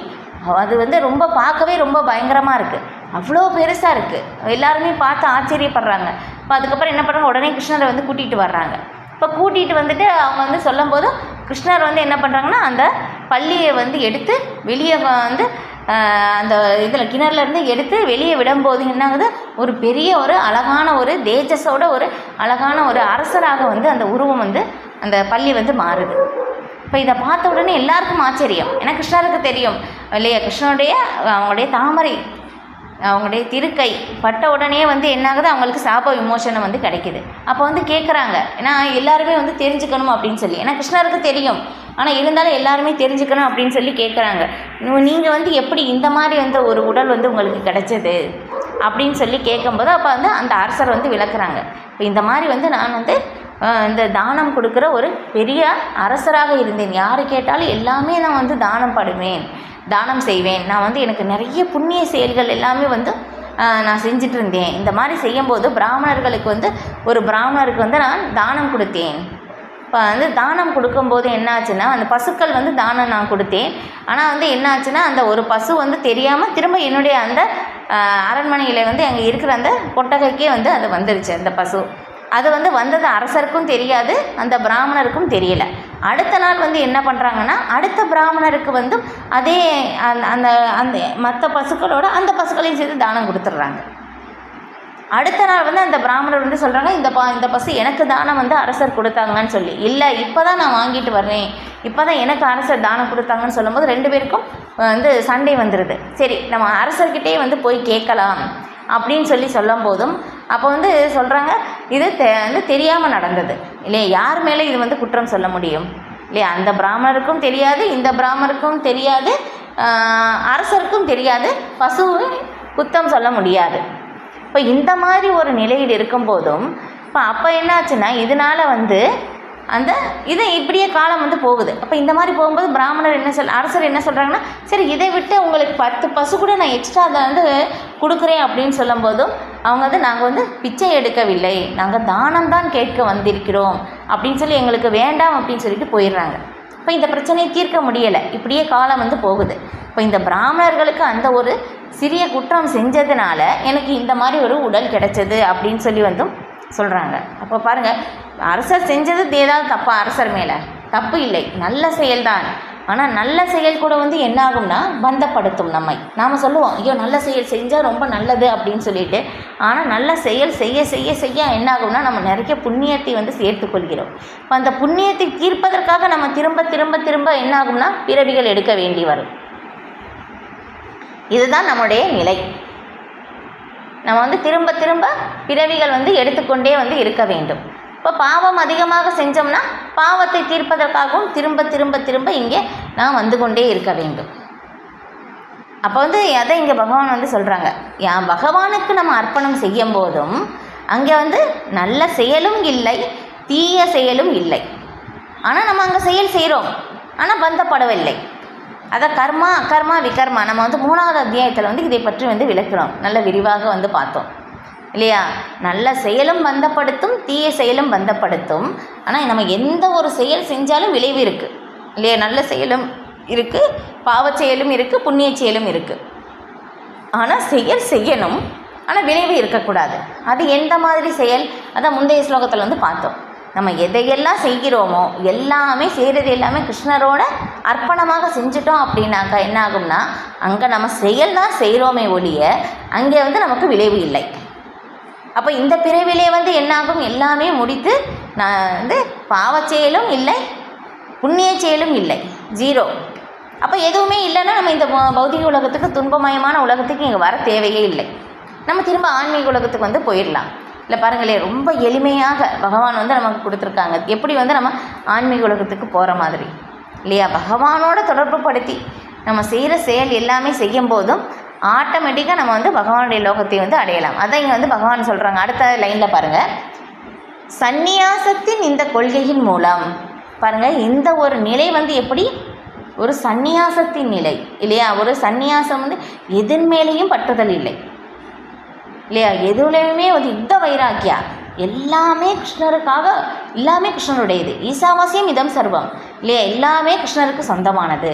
அது வந்து ரொம்ப பார்க்கவே ரொம்ப பயங்கரமாக இருக்குது, அவ்வளோ பெருசாக இருக்குது. எல்லாருமே பார்த்து ஆச்சரியப்படுறாங்க. இப்போ அதுக்கப்புறம் என்ன பண்ணுறாங்க, உடனே கிருஷ்ணரை வந்து கூட்டிகிட்டு வர்றாங்க. இப்போ கூட்டிகிட்டு வந்துட்டு அவங்க வந்து சொல்லும் போதும் கிருஷ்ணர் வந்து என்ன பண்ணுறாங்கன்னா அந்த பள்ளியை வந்து எடுத்து வெளியே வந்து அந்த இதில் கிணறுலேருந்து எடுத்து வெளியே விடும்போது என்னாகுது, ஒரு பெரிய ஒரு அழகான ஒரு தேஜஸோட ஒரு அழகான ஒரு அரசராக வந்து அந்த உருவம் வந்து அந்த பள்ளி வந்து மாறுது. இப்போ இதை பார்த்த உடனே எல்லாருக்கும் ஆச்சரியம். ஏன்னா கிருஷ்ணருக்கு தெரியும் இல்லையா, கிருஷ்ணனுடைய அவங்களுடைய தாமரை அவங்களுடைய திருக்கை பட்ட உடனே வந்து என்னாகுது, அவங்களுக்கு சாப விமோசனம் வந்து கிடைக்கிது. அப்போ வந்து கேட்குறாங்க, ஏன்னா எல்லாருமே வந்து தெரிஞ்சுக்கணும் அப்படின்னு சொல்லி, ஏன்னா கிருஷ்ணருக்கு தெரியும், ஆனால் இருந்தாலும் எல்லாருமே தெரிஞ்சுக்கணும் அப்படின்னு சொல்லி கேட்குறாங்க, நீங்கள் வந்து எப்படி இந்த மாதிரி வந்து ஒரு உடல் வந்து உங்களுக்கு கிடைச்சது, அப்படின்னு சொல்லி கேட்கும்போது அப்போ வந்து அந்த அரசர் வந்து விளக்குறாங்க. இப்போ இந்த மாதிரி வந்து நான் வந்து இந்த தானம் கொடுக்குற ஒரு பெரிய அரசராக இருந்தேன். யார் கேட்டாலும் எல்லாமே நான் வந்து தானம் படுவேன், தானம் செய்வேன். நான் வந்து எனக்கு நிறைய புண்ணிய செயல்கள் எல்லாமே வந்து நான் செஞ்சுட்டு இருந்தேன். இந்த மாதிரி செய்யும்போது பிராமணர்களுக்கு வந்து ஒரு பிராமணருக்கு வந்து நான் தானம் கொடுத்தேன். இப்போ வந்து தானம் கொடுக்கும்போது என்ன ஆச்சுன்னா, அந்த பசுக்கள் வந்து தானம் நான் கொடுத்தேன். ஆனால் வந்து என்ன ஆச்சுன்னா, அந்த ஒரு பசு வந்து தெரியாமல் திரும்ப என்னுடைய அந்த அரண்மனையில் வந்து அங்கே இருக்கிற அந்த கொட்டகைக்கே வந்து அது வந்துருச்சு. அந்த பசு அது வந்து வந்தது அரசருக்கும் தெரியாது, அந்த பிராமணருக்கும் தெரியலை. அடுத்த நாள் வந்து என்ன பண்ணுறாங்கன்னா, அடுத்த பிராமணருக்கு வந்து அதே அந்த அந்த மற்ற பசுக்களோட அந்த பசுக்களையும் சேர்த்து தானம் கொடுத்துட்றாங்க. அடுத்த நாள் வந்து அந்த பிராமணர் வந்து சொல்கிறாங்க, இந்த பசு எனக்கு தானம் வந்து அரசர் கொடுத்தாங்கன்னு சொல்லி. இல்லை, இப்போ தான் நான் வாங்கிட்டு வர்றேன், இப்போ தான் எனக்கு அரசர் தானம் கொடுத்தாங்கன்னு சொல்லும்போது 2 பேருக்கும் வந்து சண்டை வந்துடுது. சரி, நம்ம அரசர்கிட்டே வந்து போய் கேட்கலாம் அப்படின்னு சொல்லி சொல்லும் போதும் அப்போ வந்து சொல்கிறாங்க, இது வந்து தெரியாமல் நடந்தது இல்லையா, யார் மேலே இது வந்து குற்றம் சொல்ல முடியும் இல்லையா? அந்த பிராமணருக்கும் தெரியாது, இந்த பிராமணருக்கும் தெரியாது, அரசருக்கும் தெரியாது, பசுவை குற்றம் சொல்ல முடியாது. இப்போ இந்த மாதிரி ஒரு நிலையில் இருக்கும்போதும் அப்போ என்னாச்சுன்னா, இதனால் வந்து அந்த இது இப்படியே காலம் வந்து போகுது. அப்போ இந்த மாதிரி போகும்போது அரசர் என்ன சொல்கிறாங்கன்னா, சரி இதை விட்டு உங்களுக்கு 10 பசு கூட நான் எக்ஸ்ட்ரா அதை வந்து கொடுக்குறேன் அப்படின்னு சொல்லும்போதும் அவங்க வந்து நாங்கள் வந்து பிச்சை எடுக்கவில்லை, நாங்கள் தானம் தான் கேட்க வந்திருக்கிறோம் அப்படின்னு சொல்லி எங்களுக்கு வேண்டாம் அப்படின்னு சொல்லிட்டு போயிடுறாங்க. இப்போ இந்த பிரச்சனையை தீர்க்க முடியலை, இப்படியே காலம் வந்து போகுது. இப்போ இந்த பிராமணர்களுக்கு அந்த ஒரு சிறிய குற்றம் செஞ்சதுனால எனக்கு இந்த மாதிரி ஒரு உடல் கிடைச்சது அப்படின்னு சொல்லி வந்து சொல்கிறாங்க. அப்போ பாருங்கள், அரசர் செஞ்சது ஏதாவது தப்பா? அரசர் மேலே தப்பு இல்லை, நல்ல செயல்தான். ஆனால் நல்ல செயல் கூட வந்து என்ன ஆகும்னா பந்தப்படுத்தும் நம்மை. நாம் சொல்லுவோம், ஐயோ நல்ல செயல் செஞ்சால் ரொம்ப நல்லது அப்படின்னு சொல்லிட்டு. ஆனால் நல்ல செயல் செய்ய செய்ய செய்ய என்ன ஆகும்னா நம்ம நிறைய புண்ணியத்தை வந்து சேர்த்துக்கொள்கிறோம். இப்போ அந்த புண்ணியத்தை தீர்ப்பதற்காக நம்ம திரும்ப திரும்ப திரும்ப என்ன ஆகும்னா பிறவிகள் எடுக்க வேண்டி வரும். இதுதான் நம்முடைய நிலை. நம்ம வந்து திரும்ப திரும்ப பிறவிகள் வந்து எடுத்துக்கொண்டே வந்து இருக்க வேண்டும். இப்போ பாவம் அதிகமாக செஞ்சோம்னா பாவத்தை தீர்ப்பதற்காகவும் திரும்ப திரும்ப திரும்ப இங்கே நாம் வந்து கொண்டே இருக்க வேண்டும். அப்போ வந்து அதை இங்கே பகவான் வந்து சொல்கிறாங்க, பகவானுக்கு நம்ம அர்ப்பணம் செய்யும் போதும் அங்கே வந்து நல்ல செயலும் இல்லை, தீய செயலும் இல்லை. ஆனால் நம்ம அங்கே செயல் செய்கிறோம், ஆனால் பந்தப்படவில்லை. அதை கர்மா அகர்மா விகர்மா நம்ம வந்து 3வது அத்தியாயத்தில் வந்து இதை பற்றி வந்து விளக்குறோம், நல்ல விரிவாக வந்து பார்த்தோம் இல்லையா? நல்ல செயலும் பந்தப்படுத்தும், தீய செயலும் பந்தப்படுத்தும். ஆனால் நம்ம எந்த ஒரு செயல் செஞ்சாலும் விளைவு இருக்குது இல்லையா? நல்ல செயலும் இருக்குது, பாவச் செயலும் இருக்குது, புண்ணிய செயலும் இருக்குது. ஆனால் செயல் செய்யணும், ஆனால் விளைவு இருக்கக்கூடாது. அது எந்த மாதிரி செயல்? அதான் முந்தைய ஸ்லோகத்தில் வந்து பார்த்தோம். நம்ம எதையெல்லாம் செய்கிறோமோ எல்லாமே செய்கிறது எல்லாமே கிருஷ்ணரோட அர்ப்பணமாக செஞ்சிட்டோம் அப்படின்னாக்கா என்ன ஆகும்னா அங்கே நம்ம செயல் தான் செய்கிறோமே ஒழிய அங்கே வந்து நமக்கு விளைவு இல்லை. அப்போ இந்த பிறவிலே வந்து என்னாகும், எல்லாமே முடித்து நான் வந்து பாவச் செயலும் இல்லை, புண்ணிய செயலும் இல்லை, 0. அப்போ எதுவுமே இல்லைன்னா நம்ம இந்த பௌதிக உலகத்துக்கு, துன்பமயமான உலகத்துக்கு இங்கே வர தேவையே இல்லை. நம்ம திரும்ப ஆன்மீக உலகத்துக்கு வந்து போயிடலாம். இல்லை பாருங்களேன், ரொம்ப எளிமையாக பகவான் வந்து நமக்கு கொடுத்துருக்காங்க. எப்படி வந்து நம்ம ஆன்மீக உலகத்துக்கு போகிற மாதிரி இல்லையா? பகவானோட தொடர்பு படுத்தி நம்ம செய்கிற செயல் எல்லாமே செய்யும் போதும் ஆட்டோமேட்டிக்காக நம்ம வந்து பகவானுடைய லோகத்தை வந்து அடையலாம். அதான் இங்கே வந்து பகவான் சொல்கிறாங்க. அடுத்த லைனில் பாருங்கள், சந்நியாசத்தின் இந்த கொள்கையின் மூலம் பாருங்கள், இந்த ஒரு நிலை வந்து எப்படி ஒரு சந்நியாசத்தின் நிலை இல்லையா? ஒரு சந்நியாசம் வந்து எதன் மேலேயும் பற்றுதல் இல்லை இல்லையா? எதுலையுமே ஒரு யுத்த வைராக்கியா, எல்லாமே கிருஷ்ணருக்காக, எல்லாமே கிருஷ்ணருடையது, ஈசாவாசியம் இதம் சர்வம் இல்லையா? எல்லாமே கிருஷ்ணருக்கு சொந்தமானது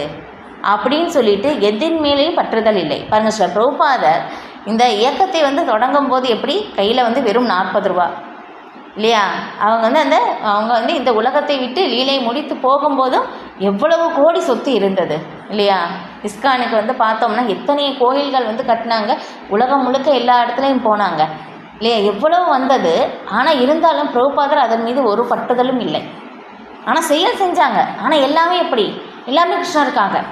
அப்படின்னு சொல்லிட்டு எதின் மேலேயும் பற்றுதல் இல்லை. பாருங்கள், ஸ்ரீ பிரபுபாதர் இந்த இயக்கத்தை வந்து தொடங்கும் போது எப்படி கையில் வந்து வெறும் 40 ரூபா இல்லையா? அவங்க வந்து இந்த உலகத்தை விட்டு லீலை முடித்து போகும்போதும் எவ்வளவு கோடி சொத்து இருந்தது இல்லையா? இஸ்கானுக்கு வந்து பார்த்தோம்னா எத்தனை கோயில்கள் வந்து கட்டினாங்க, உலகம் முழுக்க எல்லா இடத்துலையும் போனாங்க இல்லையா? எவ்வளவு வந்தது. ஆனால் இருந்தாலும் பிரபுபாதர் அதன் மீது ஒரு பற்றுதலும் இல்லை. ஆனால் செயல் செஞ்சாங்க. ஆனால் எல்லாமே எப்படி, எல்லாமே கிருஷ்ணருக்காக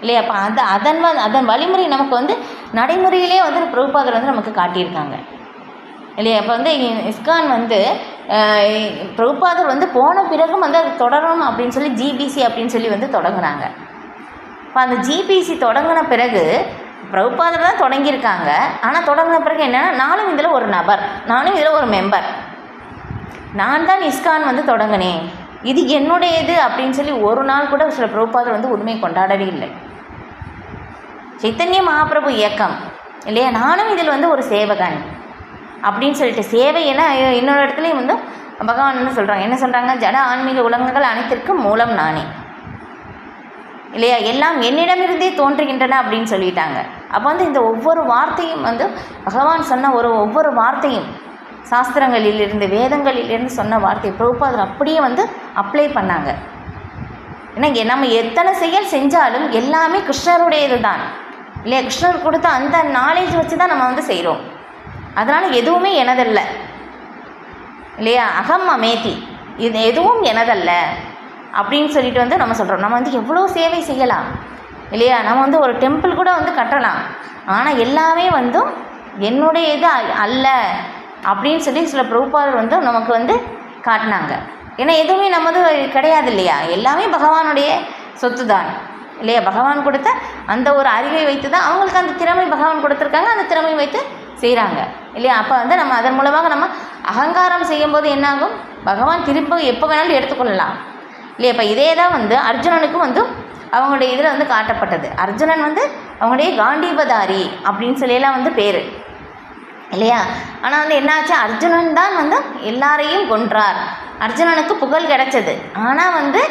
இல்லையா? அப்போ அதன் வழிமுறை நமக்கு வந்து நடைமுறையிலே வந்து பிரபுபாதர் வந்து நமக்கு காட்டியிருக்காங்க இல்லையா? இப்போ வந்து இஸ்கான் வந்து பிரபுபாதர் வந்து போன பிறகும் வந்து அது தொடரணும் அப்படின்னு சொல்லி ஜிபிசி அப்படின்னு சொல்லி வந்து தொடங்குனாங்க. இப்போ அந்த ஜிபிசி தொடங்கின பிறகு பிரபுபாதர் தான் தொடங்கியிருக்காங்க. ஆனால் தொடங்கின பிறகு என்னென்னா, நானும் இதில் ஒரு நபர், நானும் இதில் ஒரு மெம்பர், நான் தான் இஸ்கான் வந்து தொடங்கினேன், இது என்னுடையது அப்படின்னு சொல்லி ஒரு நாள் கூட சில பிரபுபாதர் வந்து உண்மை கொண்டாடவே இல்லை. சைத்தன்ய மகாபிரபு இயக்கம் இல்லையா, நானும் இதில் வந்து ஒரு சேவகன் அப்படின்னு சொல்லிட்டு, சேவை என இன்னொரு இடத்துலையும் வந்து பகவான் வந்து சொல்கிறாங்க. என்ன சொல்கிறாங்க? ஜட ஆன்மீக உலகங்கள் அனைத்திற்கும் மூலம் நானே இல்லையா, எல்லாம் என்னிடமிருந்தே தோன்றுகின்றன அப்படின்னு சொல்லிட்டாங்க. அப்போ வந்து இந்த ஒவ்வொரு வார்த்தையும் வந்து பகவான் சொன்ன ஒவ்வொரு வார்த்தையும் சாஸ்திரங்களிலிருந்து வேதங்களிலிருந்து சொன்ன வார்த்தை பிரபுபாதர் அப்படியே வந்து அப்ளை பண்ணாங்க. ஏன்னா நம்ம எத்தனை செயல் செஞ்சாலும் எல்லாமே கிருஷ்ணருடையது தான் இல்லையா, கிருஷ்ணர் கொடுத்த அந்த நாலேஜ் வச்சு தான் நம்ம வந்து செய்கிறோம். அதனால் எதுவுமே எனதல்ல இல்லையா, அகம் அமேதி, இது எதுவும் எனதல்ல அப்படின்னு சொல்லிட்டு வந்து நம்ம சொல்கிறோம். நம்ம வந்து எவ்வளோ சேவை செய்யலாம் இல்லையா, நம்ம வந்து ஒரு டெம்பிள் கூட வந்து கட்டலாம், ஆனால் எல்லாமே வந்து என்னுடைய இது அல்ல அப்படின்னு சொல்லி சில பிரபுபாதர் வந்து நமக்கு வந்து காட்டினாங்க. ஏன்னா எதுவுமே நமது கிடையாது இல்லையா, எல்லாமே பகவானுடைய சொத்து தான் இல்லையா. பகவான் கொடுத்த அந்த ஒரு அறிவை வைத்து தான் அவங்களுக்கு அந்த திறமை பகவான் கொடுத்துருக்காங்க, அந்த திறமை வைத்து செய்கிறாங்க இல்லையா. அப்போ வந்து நம்ம அதன் மூலமாக நம்ம அகங்காரம் செய்யும்போது என்னாகும், பகவான் திரும்ப எப்போ வேணாலும் எடுத்துக்கொள்ளலாம் இல்லையா. இப்போ இதே தான் வந்து அர்ஜுனனுக்கும் வந்து அவங்களுடைய இதில் வந்து காட்டப்பட்டது. அர்ஜுனன் வந்து அவங்களுடைய காண்டீபதாரி அப்படின்னு சொல்லியெல்லாம் வந்து பேர் இல்லையா. ஆனால் வந்து என்னாச்சு, அர்ஜுனன் தான் வந்து எல்லாரையும் கொன்றார், அர்ஜுனனுக்கு புகழ் கிடைச்சது. ஆனால் வந்து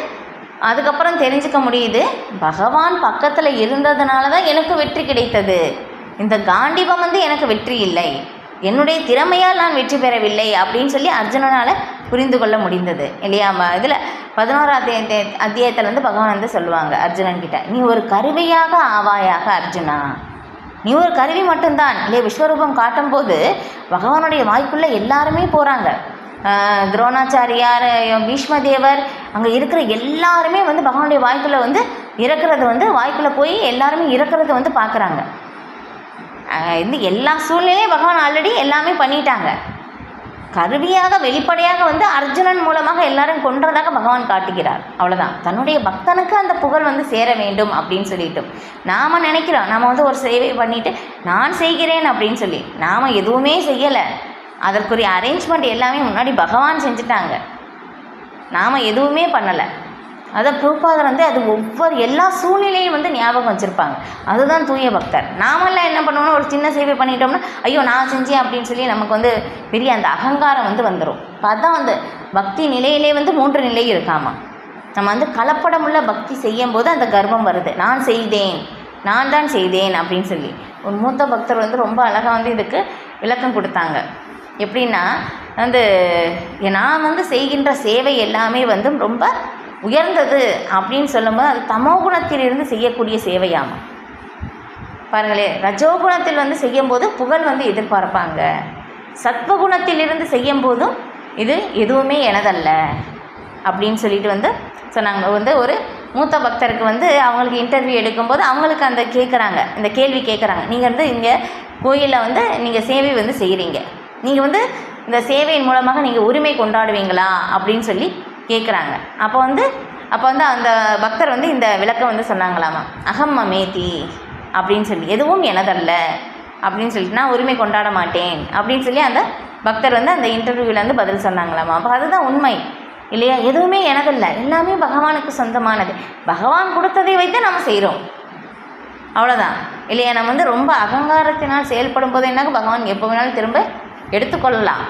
அதுக்கப்புறம் தெரிஞ்சுக்க முடியுது, பகவான் பக்கத்தில் இருந்ததுனால தான் எனக்கு வெற்றி கிடைத்தது, இந்த காண்டீபம் வந்து எனக்கு வெற்றி இல்லை, என்னுடைய திறமையால் நான் வெற்றி பெறவில்லை அப்படின்னு சொல்லி அர்ஜுனனால் புரிந்து கொள்ள முடிந்தது இல்லையா. இதில் 11ஆம் அத்தியாயத்தில் வந்து பகவான் வந்து சொல்லுவாங்க அர்ஜுனன்கிட்ட, நீ ஒரு கருவியாக ஆவாயாக அர்ஜுனா, நீ ஒரு கருவி மட்டும்தான் இல்லையா. விஸ்வரூபம் காட்டும்போது பகவானுடைய வாய்க்குள்ளே எல்லாருமே போகிறாங்க, துரோணாச்சாரியார், பீஷ்மதேவர், அங்கே இருக்கிற எல்லாருமே வந்து பகவானுடைய வாய்க்குள்ளே வந்து இறக்குறது வந்து வாய்க்குள்ளே போய் எல்லாருமே இறக்குறது வந்து பார்க்குறாங்க. இந்த எல்லா சூழ்நிலையும் பகவான் ஆல்ரெடி எல்லாமே பண்ணிட்டாங்க. கருவியாக வெளிப்படையாக வந்து அர்ஜுனன் மூலமாக எல்லாரும் கொன்றதாக பகவான் காட்டுகிறார். அவ்வளோதான், தன்னுடைய பக்தனுக்கு அந்த புகழ் வந்து சேர வேண்டும் அப்படின்னு சொல்லிட்டு நாம் நினைக்கிறோம். நாம் வந்து ஒரு சேவை பண்ணிவிட்டு நான் செய்கிறேன் அப்படின்னு சொல்லி நாம் எதுவுமே செய்யலை, அதற்குரிய அரேஞ்ச்மெண்ட் எல்லாமே முன்னாடி பகவான் செஞ்சுட்டாங்க, நாம் எதுவுமே பண்ணலை. அதை பிரபுபாதர் வந்து அது ஒவ்வொரு எல்லா சூழ்நிலையும் வந்து ஞாபகம் வச்சுருப்பாங்க. அதுதான் தூய பக்தர். நாமெல்லாம் என்ன பண்ணுவோம்னா ஒரு சின்ன சேவை பண்ணிட்டோம்னா ஐயோ நான் செஞ்சேன் அப்படின்னு சொல்லி நமக்கு வந்து பெரிய அந்த அகங்காரம் வந்து வந்துடும். அதுதான் வந்து பக்தி நிலையிலே வந்து 3 நிலை இருக்காமா. நம்ம வந்து கலப்படமுள்ள பக்தி செய்யும் போது அந்த கர்வம் வருது, நான் செய்தேன், நான் தான் செய்தேன் அப்படின்னு சொல்லி. ஒரு மூத்த பக்தர் வந்து ரொம்ப அழகாக வந்து இதுக்கு விளக்கம் கொடுத்தாங்க. எப்படின்னா வந்து நான் வந்து செய்கின்ற சேவை எல்லாமே வந்து ரொம்ப உயர்ந்தது அப்படின்னு சொல்லும்போது அது தமோகுணத்திலிருந்து செய்யக்கூடிய சேவையாமா. பாருங்களே, ரஜோகுணத்தில் வந்து செய்யும்போது புகழ் வந்து எதிர்பார்ப்பாங்க, சத்வகுணத்திலிருந்து செய்யும் போதும் இது எதுவுமே எனதல்ல அப்படின்னு சொல்லிட்டு வந்து சொன்னாங்க. வந்து ஒரு மூத்த பக்தருக்கு வந்து அவங்களுக்கு இன்டர்வியூ எடுக்கும்போது அவங்களுக்கு அந்த கேட்குறாங்க, இந்த கேள்வி கேட்குறாங்க, நீங்கள் வந்து இங்கே கோயிலில் வந்து நீங்கள் சேவை வந்து செய்கிறீங்க, நீங்கள் வந்து இந்த சேவையின் மூலமாக நீங்கள் உரிமை கொண்டாடுவீங்களா அப்படின்னு சொல்லி கேட்குறாங்க. அப்போ வந்து அந்த பக்தர் வந்து இந்த விளக்கம் வந்து சொன்னாங்களாமா, அகம் அமேதி அப்படின்னு சொல்லி, எதுவும் எனதல்ல அப்படின்னு சொல்லிட்டு நான் உரிமை கொண்டாட மாட்டேன் அப்படின்னு சொல்லி அந்த பக்தர் வந்து அந்த இன்டர்வியூவில் வந்து பதில் சொன்னாங்களாமா. அப்போ அதுதான் உண்மை இல்லையா, எதுவுமே எனதல்ல, எல்லாமே பகவானுக்கு சொந்தமானது, பகவான் கொடுத்ததை வைத்து நம்ம செய்கிறோம், அவ்வளோதான் இல்லையா. நம்ம வந்து ரொம்ப அகங்காரத்தினால் செயல்படும் போது என்னாக பகவான் எப்போ வேணாலும் திரும்ப எடுத்துக்கொள்ளலாம்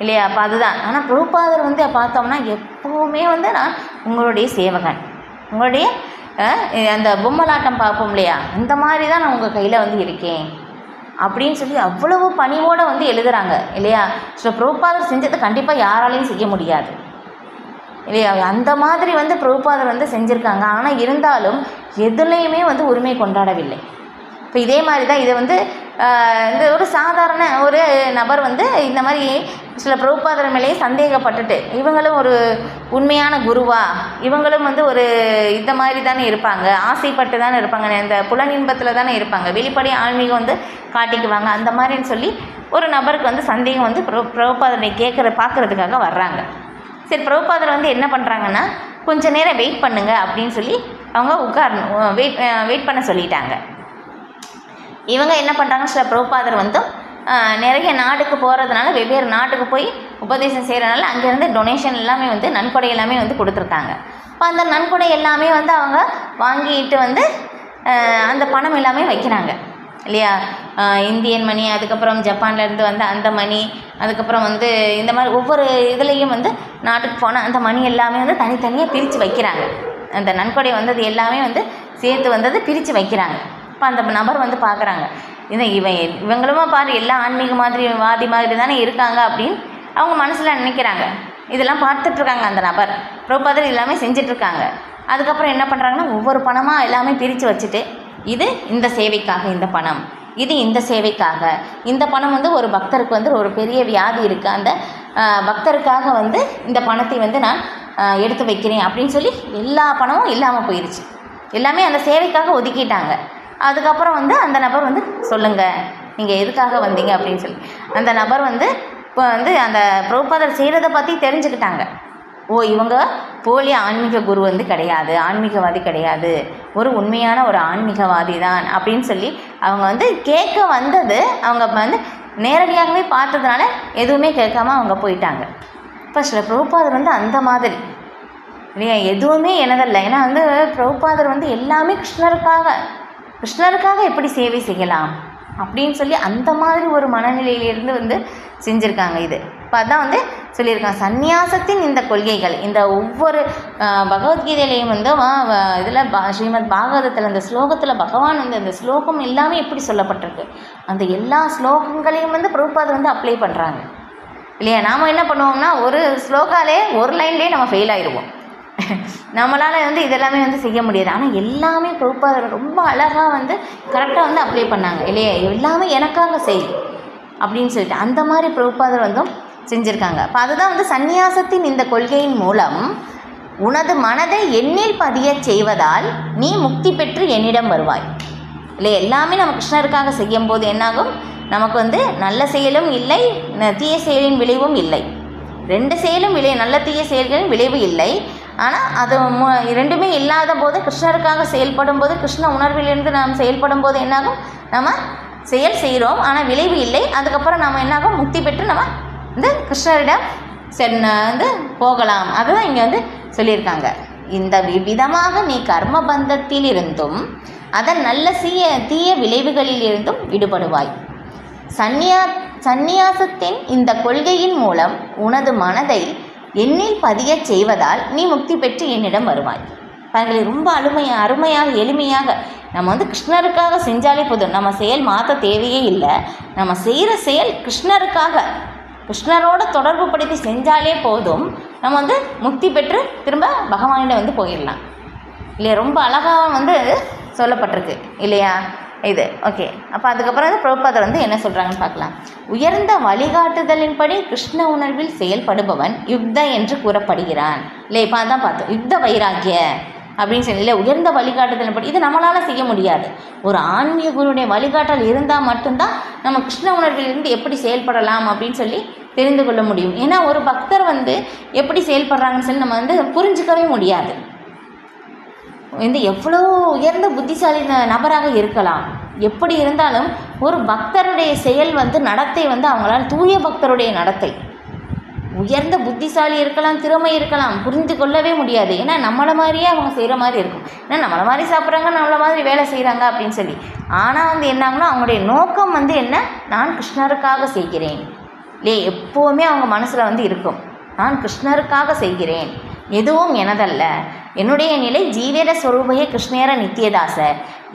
இல்லையா. அப்போ அதுதான். ஆனால் பிரபுபாதர் வந்து பார்த்தோம்னா எப்போவுமே வந்து நான் உங்களுடைய சேவகன், உங்களுடைய அந்த பொம்மலாட்டம் பார்ப்போம் இல்லையா, அந்த மாதிரி தான் நான் உங்கள் கையில் வந்து இருக்கேன் அப்படின்னு சொல்லி அவ்வளவு பணிவோடு வந்து எழுதுகிறாங்க இல்லையா. ஸோ பிரபுபாதர் செஞ்சதை கண்டிப்பாக யாராலையும் செய்ய முடியாது இல்லையா. அந்த மாதிரி வந்து பிரபுபாதர் வந்து செஞ்சுருக்காங்க. ஆனால் இருந்தாலும் எதுலேயுமே வந்து உரிமை கொண்டாடவில்லை. இப்போ இதே மாதிரி தான் இதை வந்து இந்த ஒரு சாதாரண ஒரு நபர் வந்து இந்த மாதிரி சில பிரபுபாதர் மேலேயே சந்தேகப்பட்டுட்டு, இவங்களும் ஒரு உண்மையான குருவா, இவங்களும் வந்து ஒரு இந்த மாதிரி தானே இருப்பாங்க, ஆசைப்பட்டு தானே இருப்பாங்க, இந்த புலனின்பத்தில் தானே இருப்பாங்க, வெளிப்படை ஆன்மீகம் வந்து காட்டிக்குவாங்க, அந்த மாதிரின்னு சொல்லி ஒரு நபருக்கு வந்து சந்தேகம் வந்து பிரபுபாதரை பார்க்குறதுக்காக வர்றாங்க. சரி, பிரபுபாதர் வந்து என்ன பண்ணுறாங்கன்னா, கொஞ்சம் நேரம் வெயிட் பண்ணுங்க அப்படின்னு சொல்லி அவங்க வெயிட் பண்ண சொல்லிட்டாங்க. இவங்க என்ன பண்ணுறாங்க, சில பிரபுபாதர் வந்து நிறைய நாட்டுக்கு போகிறதுனால, வெவ்வேறு நாட்டுக்கு போய் உபதேசம் செய்கிறனால அங்கேருந்து டொனேஷன் எல்லாமே வந்து நன்கொடை எல்லாமே வந்து கொடுத்துருக்காங்க. இப்போ அந்த நன்கொடை எல்லாமே வந்து அவங்க வாங்கிட்டு வந்து அந்த பணம் எல்லாமே வைக்கிறாங்க இல்லையா. இந்தியன் மணி, அதுக்கப்புறம் ஜப்பான்லேருந்து வந்து அந்த மணி, அதுக்கப்புறம் வந்து இந்த மாதிரி ஒவ்வொரு இதுலேயும் வந்து நாட்டுக்கு போன அந்த மணி எல்லாமே வந்து தனித்தனியாக பிரித்து வைக்கிறாங்க. அந்த நன்கொடை வந்தது எல்லாமே வந்து சேர்த்து வந்தது பிரித்து வைக்கிறாங்க. இப்போ அந்த நபர் வந்து பார்க்குறாங்க, இவங்களுமா பாரு எல்லாம் ஆன்மீக மாதிரி வாதி மாதிரி தானே இருக்காங்க அப்படின்னு அவங்க மனசில் நினைக்கிறாங்க. இதெல்லாம் பார்த்துட்ருக்காங்க அந்த நபர். பிரபுபாதர் எல்லாமே செஞ்சிட்ருக்காங்க. அதுக்கப்புறம் என்ன பண்ணுறாங்கன்னா, ஒவ்வொரு பணமாக எல்லாமே பிரித்து வச்சுட்டு, இது இந்த சேவைக்காக இந்த பணம், இது இந்த சேவைக்காக இந்த பணம் வந்து ஒரு பக்தருக்கு வந்து ஒரு பெரிய வியாதி இருக்குது, அந்த பக்தருக்காக வந்து இந்த பணத்தை வந்து நான் எடுத்து வைக்கிறேன் அப்படின்னு சொல்லி எல்லா பணமும் இல்லாமல் போயிடுச்சு. எல்லாமே அந்த சேவைக்காக ஒதுக்கிட்டாங்க. அதுக்கப்புறம் வந்து அந்த நபர் வந்து சொல்லுங்கள் நீங்கள் எதுக்காக வந்தீங்க அப்படின்னு சொல்லி அந்த நபர் வந்து இப்போ வந்து அந்த பிரபுபாதர் செய்கிறத பற்றி தெரிஞ்சுக்கிட்டாங்க. ஓ, இவங்க போலி ஆன்மீக குரு வந்து கிடையாது, ஆன்மீகவாதி கிடையாது, ஒரு உண்மையான ஒரு ஆன்மீகவாதி தான் அப்படின்னு சொல்லி அவங்க வந்து கேட்க வந்தது. அவங்க வந்து நேரடியாகவே பார்த்ததுனால எதுவுமே கேட்காம அவங்க போயிட்டாங்க. இப்போ சில பிரபுபாதர் வந்து அந்த மாதிரி இல்லையா, எதுவுமே எனதில்லை. ஏன்னா வந்து பிரபுபாதர் வந்து எல்லாமே கிருஷ்ணருக்காக எப்படி சேவை செய்யலாம் அப்படின்னு சொல்லி அந்த மாதிரி ஒரு மனநிலையிலிருந்து வந்து செஞ்சுருக்காங்க. இது இப்போ அதான் வந்து சொல்லியிருக்காங்க, சந்நியாசத்தின் இந்த கொள்கைகள் இந்த ஒவ்வொரு பகவத்கீதையிலையும் வந்து இதில் ஸ்ரீமத் பாகவதத்தில் அந்த ஸ்லோகத்தில் பகவான் வந்து அந்த ஸ்லோகம் எல்லாமே எப்படி சொல்லப்பட்டிருக்கு, அந்த எல்லா ஸ்லோகங்களையும் வந்து பிரபுபாதர் வந்து அப்ளை பண்ணுறாங்க இல்லையா. நாம் என்ன பண்ணுவோம்னா, ஒரு ஸ்லோகாலே ஒரு லைன்லேயே நம்ம ஃபெயில் ஆகிடுவோம். நம்மளால் வந்து இதெல்லாமே வந்து செய்ய முடியாது. ஆனால் எல்லாமே பிரபுபாதர் ரொம்ப அழகாக வந்து கரெக்டாக வந்து அப்ளை பண்ணாங்க இல்லையா. எல்லாமே எனக்காக செய் அப்படின்னு சொல்லிட்டு அந்த மாதிரி பிரபுபாதர் வந்து செஞ்சுருக்காங்க. அப்போ அதுதான் வந்து சந்நியாசத்தின் இந்த கொள்கையின் மூலம் உனது மனதை எண்ணில் பதிய செய்வதால் நீ முக்தி பெற்று என்னிடம் வருவாய் இல்லை. எல்லாமே நம்ம கிருஷ்ணருக்காக செய்யும் போது என்னாகும், நமக்கு வந்து நல்ல செயலும் இல்லை, தீய செயலின் விளைவும் இல்லை. ரெண்டு செயலும் நல்ல தீய செயல்களின் விளைவு இல்லை. ஆனால் அது ரெண்டுமே இல்லாத போது கிருஷ்ணருக்காக செயல்படும் போது, கிருஷ்ண உணர்விலிருந்து நாம் செயல்படும் போது என்னாகும், நம்ம செயல் செய்கிறோம் ஆனால் விளைவு இல்லை. அதுக்கப்புறம் நம்ம என்னாகும், முக்தி பெற்று நம்ம இந்த கிருஷ்ணரிடம் வந்து போகலாம். அதுதான் இங்கே வந்து சொல்லியிருக்காங்க. இந்த விதமாக நீ கர்ம பந்தத்தில் இருந்தும் அதன் நல்ல தீய விளைவுகளில் இருந்தும் விடுபடுவாய். சந்நியாசத்தின் இந்த கொள்கையின் மூலம் உனது மனதை எண்ணில் பதிய செய்வதால் நீ முக்தி பெற்று என்னிடம் வருவாய். பாருங்களேன், ரொம்ப அருமையாக எளிமையாக நம்ம வந்து கிருஷ்ணருக்காக செஞ்சாலே போதும். நம்ம செயல் மாற்ற தேவையே இல்லை. நம்ம செய்கிற செயல் கிருஷ்ணரோட தொடர்பு படுத்தி செஞ்சாலே போதும். நம்ம வந்து முக்தி பெற்று திரும்ப பகவானிடம் வந்து போயிடலாம் இல்லையா. ரொம்ப அழகாக வந்து சொல்லப்பட்டிருக்கு இல்லையா இது. ஓகே, அப்போ அதுக்கப்புறம் பிரபுபாதர் வந்து என்ன சொல்கிறாங்கன்னு பார்க்கலாம். உயர்ந்த வழிகாட்டுதலின்படி கிருஷ்ண உணர்வில் செயல்படுபவன் யுக்த என்று கூறப்படுகிறான் இல்லை. இப்போ அதான் பார்த்தோம், யுக்த வைராக்கிய அப்படின்னு சொல்லி இல்லை. உயர்ந்த வழிகாட்டுதலின்படி இது நம்மளால் செய்ய முடியாது. ஒரு ஆன்மீக குருடைய வழிகாட்டல் இருந்தால் மட்டும்தான் நம்ம கிருஷ்ண உணர்வில் இருந்து எப்படி செயல்படலாம் அப்படின்னு சொல்லி தெரிந்து கொள்ள முடியும். ஏன்னா ஒரு பக்தர் வந்து எப்படி செயல்படுறாங்கன்னு சொல்லி நம்ம வந்து புரிஞ்சிக்கவே முடியாது. இந்த எவ்வளோ உயர்ந்த புத்திசாலி நபராக இருக்கலாம், எப்படி இருந்தாலும் ஒரு பக்தருடைய செயல் வந்து நடத்தை வந்து அவங்களால தூய பக்தருடைய நடத்தை, உயர்ந்த புத்திசாலி இருக்கலாம், திறமை இருக்கலாம், புரிந்து கொள்ளவே முடியாது. ஏன்னா நம்மளை மாதிரியே அவங்க செய்கிற மாதிரி இருக்கும். ஏன்னா நம்மளை மாதிரி சாப்பிட்றாங்க, நம்மளை மாதிரி வேலை செய்கிறாங்க அப்படின்னு சொல்லி. ஆனால் வந்து என்னாங்கன்னா அவங்களுடைய நோக்கம் வந்து என்ன, நான் கிருஷ்ணருக்காக செய்கிறேன் இல்லையே. எப்போவுமே அவங்க மனசில் வந்து இருக்கும், நான் கிருஷ்ணருக்காக செய்கிறேன், எதுவும் எனதல்ல, என்னுடைய நிலை ஜீவேர ஸ்வரூபைய கிருஷ்ணேர நித்தியதாச.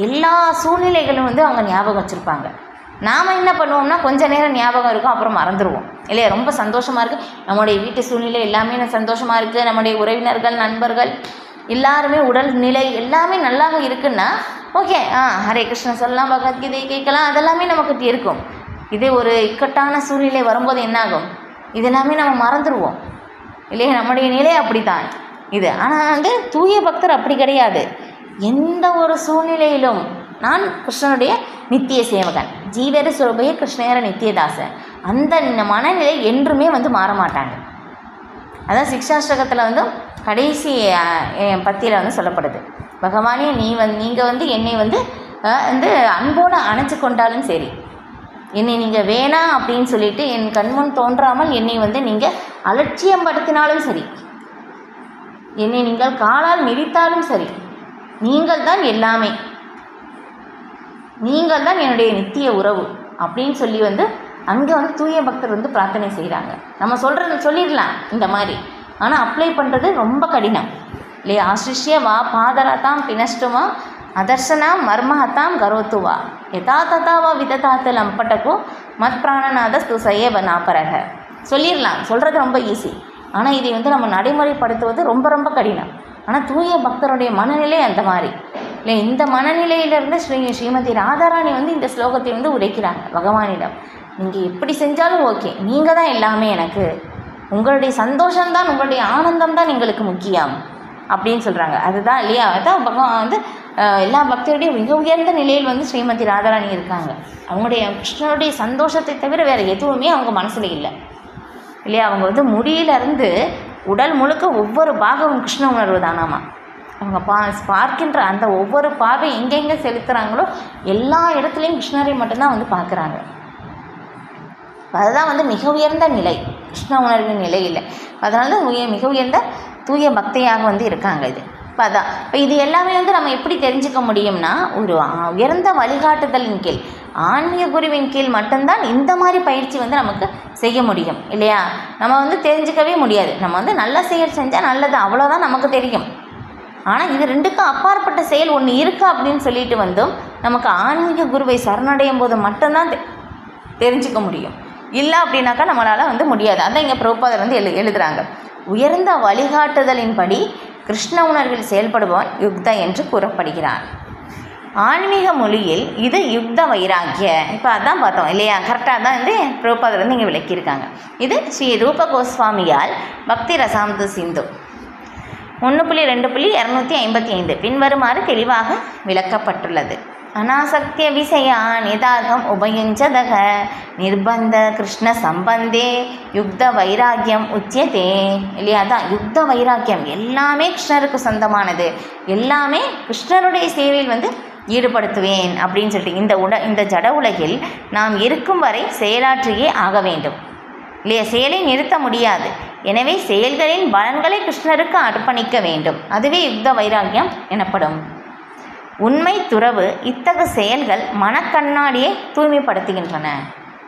எல்லா சூழ்நிலைகளும் வந்து அவங்க ஞாபகம் வச்சுருப்பாங்க. நாம் என்ன பண்ணுவோம்னா கொஞ்சம் நேரம் ஞாபகம் இருக்கும், அப்புறம் மறந்துடுவோம் இல்லையா. ரொம்ப சந்தோஷமாக இருக்குது, நம்முடைய வீட்டு சூழ்நிலை எல்லாமே சந்தோஷமாக இருக்குது, நம்முடைய உறவினர்கள் நண்பர்கள் எல்லாருமே உடல் நிலை எல்லாமே நல்லா இருக்குன்னா ஓகே, ஹரே கிருஷ்ண சொல்லலாம், பகவத்கீதை கேட்கலாம், அதெல்லாமே நமக்கு இருக்கும். இதே ஒரு இக்கட்டான சூழ்நிலை வரும்போது என்னாகும், இதெல்லாமே நம்ம மறந்துடுவோம் இல்லையா. நம்முடைய நிலை அப்படி தான் இது. ஆனால் வந்து தூய பக்தர் அப்படி கிடையாது. எந்த ஒரு சூழ்நிலையிலும் நான் கிருஷ்ணனுடைய நித்திய சேவகன், ஜீவேர சுரபைய கிருஷ்ணேர நித்தியதாசன், அந்த மனநிலை என்றுமே வந்து மாற மாட்டாங்க. அதான் சிக்ஷாஷ்டகத்தில் வந்து கடைசி பத்தியில் வந்து சொல்லப்படுது, பகவானே நீங்கள் வந்து என்னை வந்து வந்து அன்போடு அணைச்சி கொண்டாலும் சரி, என்னை நீங்கள் வேணாம் அப்படின்னு சொல்லிட்டு என் கண்முன் தோன்றாமல் என்னை வந்து நீங்கள் அலட்சியம் படுத்தினாலும் சரி, என்னை நீங்கள் காலால் மிதித்தாலும் சரி, நீங்கள் தான் எல்லாமே, நீங்கள் தான் என்னுடைய நித்திய உறவு அப்படின்னு சொல்லி வந்து அங்கே வந்து தூய பக்தர் வந்து பிரார்த்தனை செய்கிறாங்க. நம்ம சொல்கிறது சொல்லிடலாம் இந்த மாதிரி, ஆனால் அப்ளை பண்ணுறது ரொம்ப கடினம் இல்லையா? ஆசிஷ்ய வா பாதரதாம் பினஷ்டுமா அதர்சனாம் மர்மஹத்தாம் கரோத்துவா யதா ததாவா விததாத்து லம்பட்டக்கோ மத் பிராணநாத ஸ்துசைய நாப்பரக. சொல்லிடலாம், சொல்கிறது ரொம்ப ஈஸி, ஆனால் இதை வந்து நம்ம நடைமுறைப்படுத்துவது ரொம்ப ரொம்ப கடினம். ஆனால் தூய பக்தருடைய மனநிலை அந்த மாதிரி இல்லை. இந்த மனநிலையிலிருந்து ஸ்ரீமதி ராதாராணி வந்து இந்த ஸ்லோகத்தை வந்து உரைக்கிறாங்க பகவானிடம். நீங்கள் எப்படி செஞ்சாலும் ஓகே, நீங்கள் தான் எல்லாமே, எனக்கு உங்களுடைய சந்தோஷம்தான், உங்களுடைய ஆனந்தம் தான் எங்களுக்கு முக்கியம் அப்படின்னு சொல்கிறாங்க. அதுதான் இல்லையா? அதுதான் பகவான் வந்து எல்லா பக்தருடைய மிக உயர்ந்த நிலையில் வந்து ஸ்ரீமதி ராதாராணி இருக்காங்க. அவங்களுடைய கிருஷ்ணனுடைய சந்தோஷத்தை தவிர வேறு எதுவுமே அவங்க மனசில் இல்லை இல்லையா? அவங்க வந்து முடியிலிருந்து உடல் முழுக்க ஒவ்வொரு பாகமும் கிருஷ்ண உணர்வு தானாமா. அவங்க பார்க்கின்ற அந்த ஒவ்வொரு பார்வை எங்கெங்கே செலுத்துகிறாங்களோ எல்லா இடத்துலையும் கிருஷ்ணரை மட்டும்தான் வந்து பார்க்குறாங்க. அதுதான் வந்து மிக உயர்ந்த நிலை, கிருஷ்ண உணர்வின் நிலை இல்லை. அதனால தான் மிக உயர்ந்த தூய பக்தியாக வந்து இருக்காங்க. இது இப்போ அதான் இப்போ இது எல்லாமே வந்து நம்ம எப்படி தெரிஞ்சுக்க முடியும்னா, ஒரு உயர்ந்த வழிகாட்டுதலின் கீழ், ஆன்மீக குருவின் கீழ் மட்டும்தான் இந்த மாதிரி பயிற்சி வந்து நமக்கு செய்ய முடியும் இல்லையா? நம்ம வந்து தெரிஞ்சிக்கவே முடியாது. நம்ம வந்து நல்ல செயல் செஞ்சால் நல்லது, அவ்வளோதான் நமக்கு தெரியும். ஆனால் இது ரெண்டுக்கும் அப்பாற்பட்ட செயல் ஒன்று இருக்கா அப்படின்னு சொல்லிட்டு வந்தும் நமக்கு ஆன்மீக குருவை சரணடையும் போது மட்டும்தான் தெரிஞ்சிக்க முடியும். இல்லை அப்படின்னாக்கா நம்மளால் வந்து முடியாது. அதான் இங்கே பிரபுபாதர் வந்து எழுதுகிறாங்க, உயர்ந்த வழிகாட்டுதலின்படி கிருஷ்ண உணர்வில் செயல்படுபவன் யுக்த என்று கூறப்படுகிறான். ஆன்மீக மொழியில் இது யுக்த வைராக்கிய. இப்போ அதான் பார்த்தோம் இல்லையா? கரெக்டாக தான் வந்து பிரபுபாதர் வந்து இங்கே விளக்கியிருக்காங்க. இது ஸ்ரீ ரூப கோஸ்வாமியால் பக்தி ரசாமது சிந்து 1.2.255 பின்வருமாறு தெளிவாக விளக்கப்பட்டுள்ளது. அநாசக்திய விஷயான் யதார்த்தம் உபயுஞ்சதக நிர்பந்த கிருஷ்ண சம்பந்தே யுக்த வைராக்கியம் உச்சியதே இல்லையா? தான் யுக்த வைராக்கியம், எல்லாமே கிருஷ்ணருக்கு சொந்தமானது, எல்லாமே கிருஷ்ணருடைய சேவையில் வந்து ஈடுபடுத்துவேன் அப்படின்னு சொல்லிட்டு இந்த ஜட உலகில் நாம் இருக்கும் வரை செயலாற்றியே ஆக வேண்டும் இல்லையா? செயலை நிறுத்த முடியாது. எனவே செயல்களின் பலன்களை கிருஷ்ணருக்கு அர்ப்பணிக்க வேண்டும். அதுவே யுக்த வைராக்கியம் எனப்படும். உண்மை துறவு இத்தகு செயல்கள் மனக்கண்ணாடியை தூய்மைப்படுத்துகின்றன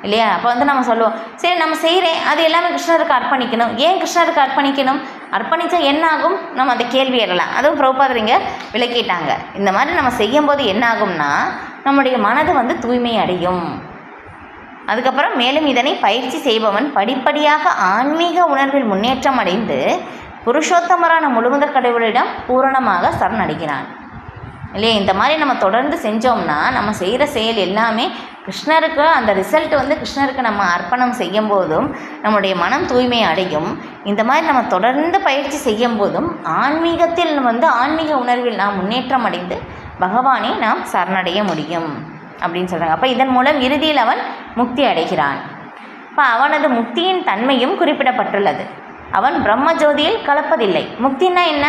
இல்லையா? அப்போ வந்து நம்ம சொல்லுவோம், சரி நம்ம செய்கிறேன், அது எல்லாமே கிருஷ்ணருக்கு அர்ப்பணிக்கணும். ஏன் கிருஷ்ணருக்கு அர்ப்பணிக்கணும்? அர்ப்பணித்தா என்ன ஆகும்? நம்ம அந்த கேள்வி எழலாம். அதுவும் பிரபுபாதர் இங்கே விளக்கிட்டாங்க. இந்த மாதிரி நம்ம செய்யும்போது என்ன ஆகும்னா, நம்முடைய மனது வந்து தூய்மை அடையும். அதுக்கப்புறம் மேலும் இதனை பயிற்சி செய்பவன் படிப்படியாக ஆன்மீக உணர்வில் முன்னேற்றம் அடைந்து புருஷோத்தமரான முழுமுதற் கடவுளிடம் பூரணமாக சரணடைகிறான் இல்லையா? இந்த மாதிரி நம்ம தொடர்ந்து செஞ்சோம்னா நம்ம செய்கிற செயல் எல்லாமே கிருஷ்ணருக்கு, அந்த ரிசல்ட் வந்து கிருஷ்ணருக்கு நம்ம அர்ப்பணம் செய்யும் போதும் நம்முடைய மனம் தூய்மை அடையும். இந்த மாதிரி நம்ம தொடர்ந்து பயிற்சி செய்யும் போதும் ஆன்மீகத்தில் வந்து ஆன்மீக உணர்வில் நாம் முன்னேற்றம் அடைந்து பகவானை நாம் சரணடைய முடியும் அப்படின்னு சொல்கிறாங்க. அப்போ இதன் மூலம் இறுதியில் அவன் முக்தி அடைகிறான். இப்போ அவனது முக்தியின் தன்மையும் குறிப்பிடப்பட்டுள்ளது. அவன் பிரம்ம ஜோதியில் கலப்பதில்லை. முக்தின்னா என்ன?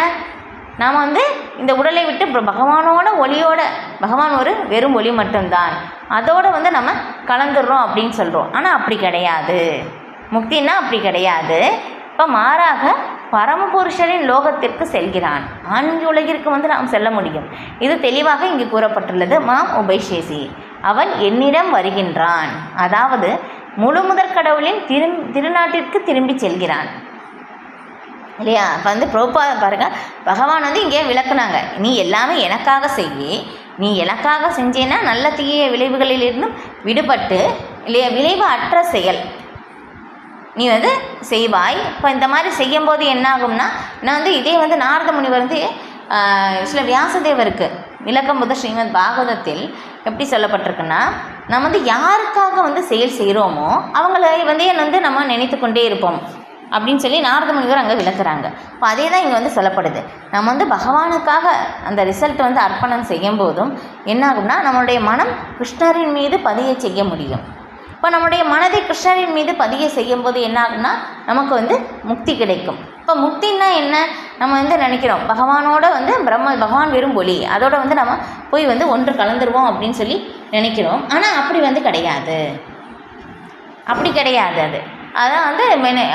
நாம் வந்து இந்த உடலை விட்டு பகவானோட ஒளியோட, பகவான் ஒரு வெறும் ஒளி மட்டும்தான், அதோடு வந்து நம்ம கலந்துடுறோம் அப்படின்னு சொல்கிறோம். ஆனால் அப்படி கிடையாது. முக்தின்னா அப்படி கிடையாது. இப்போ மாறாக பரமபுருஷரின் லோகத்திற்கு செல்கிறான். ஆன்மீக உலகிற்கு வந்து நாம் செல்ல முடியும். இது தெளிவாக இங்கு கூறப்பட்டுள்ளது. மாம் உபைஷேசி, அவன் என்னிடம் வருகின்றான், அதாவது முழுமுதற் கடவுளின் திருநாட்டிற்கு திரும்பி செல்கிறான் இல்லையா? அப்போ வந்து பிரபுபாத பாருங்க, பகவான் வந்து இங்கே விளக்குனாங்க, நீ எல்லாமே எனக்காக செய்யி, நீ எனக்காக செஞ்சேன்னா நல்ல தீய விளைவுகளிலிருந்தும் விடுபட்டு இல்லையா, விளைவு அற்ற செயல் நீ வந்து செய்வாய். இப்போ இந்த மாதிரி செய்யும்போது என்ன ஆகும்னா, நான் வந்து இதே வந்து நாரத முனிவர் வந்து சில வியாசதேவருக்கு விளக்கம் போது ஸ்ரீமத் பாகவதத்தில் எப்படி சொல்லப்பட்டிருக்குன்னா, நம்ம வந்து யாருக்காக வந்து செயல் செய்கிறோமோ அவங்கள வந்து நம்ம நினைத்து கொண்டே இருப்போம் அப்படின்னு சொல்லி நாரத முனிவர் அங்கே விளக்குறாங்க. இப்போ அதே தான் இங்கே வந்து சொல்லப்படுது. நம்ம வந்து பகவானுக்காக அந்த ரிசல்ட் வந்து அர்ப்பணம் செய்யும் போதும் என்னாகும்னா, நம்மளுடைய மனம் கிருஷ்ணரின் மீது பதிய செய்ய முடியும். இப்போ நம்முடைய மனதை கிருஷ்ணரின் மீது பதிய செய்யும் போது என்ன ஆகும்னா, நமக்கு வந்து முக்தி கிடைக்கும். இப்போ முக்தின்னா என்ன? நம்ம வந்து நினைக்கிறோம் பகவானோட வந்து பகவான் வெறும் ஒளி, அதோட வந்து நம்ம போய் வந்து ஒன்று கலந்துருவோம் அப்படின்னு சொல்லி நினைக்கிறோம். ஆனால் அப்படி வந்து கிடையாது, அப்படி கிடையாது. அதான் வந்து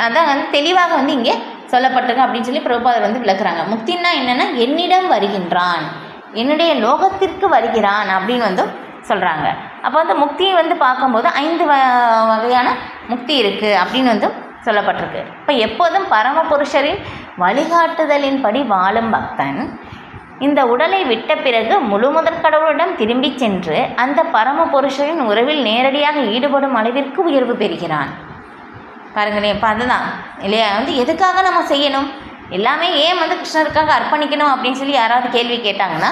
அதான் வந்து தெளிவாக வந்து இங்கே சொல்லப்பட்டிருக்கு அப்படின்னு சொல்லி பிரபுபாதர் வந்து விளக்குறாங்க. முக்தின்னா என்னென்னா என்னிடம் வருகின்றான், என்னுடைய லோகத்திற்கு வருகிறான் அப்படின்னு வந்து சொல்கிறாங்க. அப்போ வந்து முக்தியை வந்து பார்க்கும்போது 5 வகையான முக்தி இருக்குது அப்படின்னு வந்து சொல்லப்பட்டிருக்கு. இப்போ எப்போதும் பரமபுருஷரின் வழிகாட்டுதலின்படி வாழும் பக்தன் இந்த உடலை விட்ட பிறகு முழுமுதற் கடவுளிடம் திரும்பி சென்று அந்த பரமபுருஷரின் உறவில் நேரடியாக ஈடுபடும் அளவிற்கு உயர்வு பெறுகிறான். பாருங்களேன், இப்போ அதுதான் இல்லையா, வந்து எதுக்காக நம்ம செய்யணும், எல்லாமே ஏன் வந்து கிருஷ்ணருக்காக அர்ப்பணிக்கணும் அப்படின்னு சொல்லி யாராவது கேள்வி கேட்டாங்கன்னா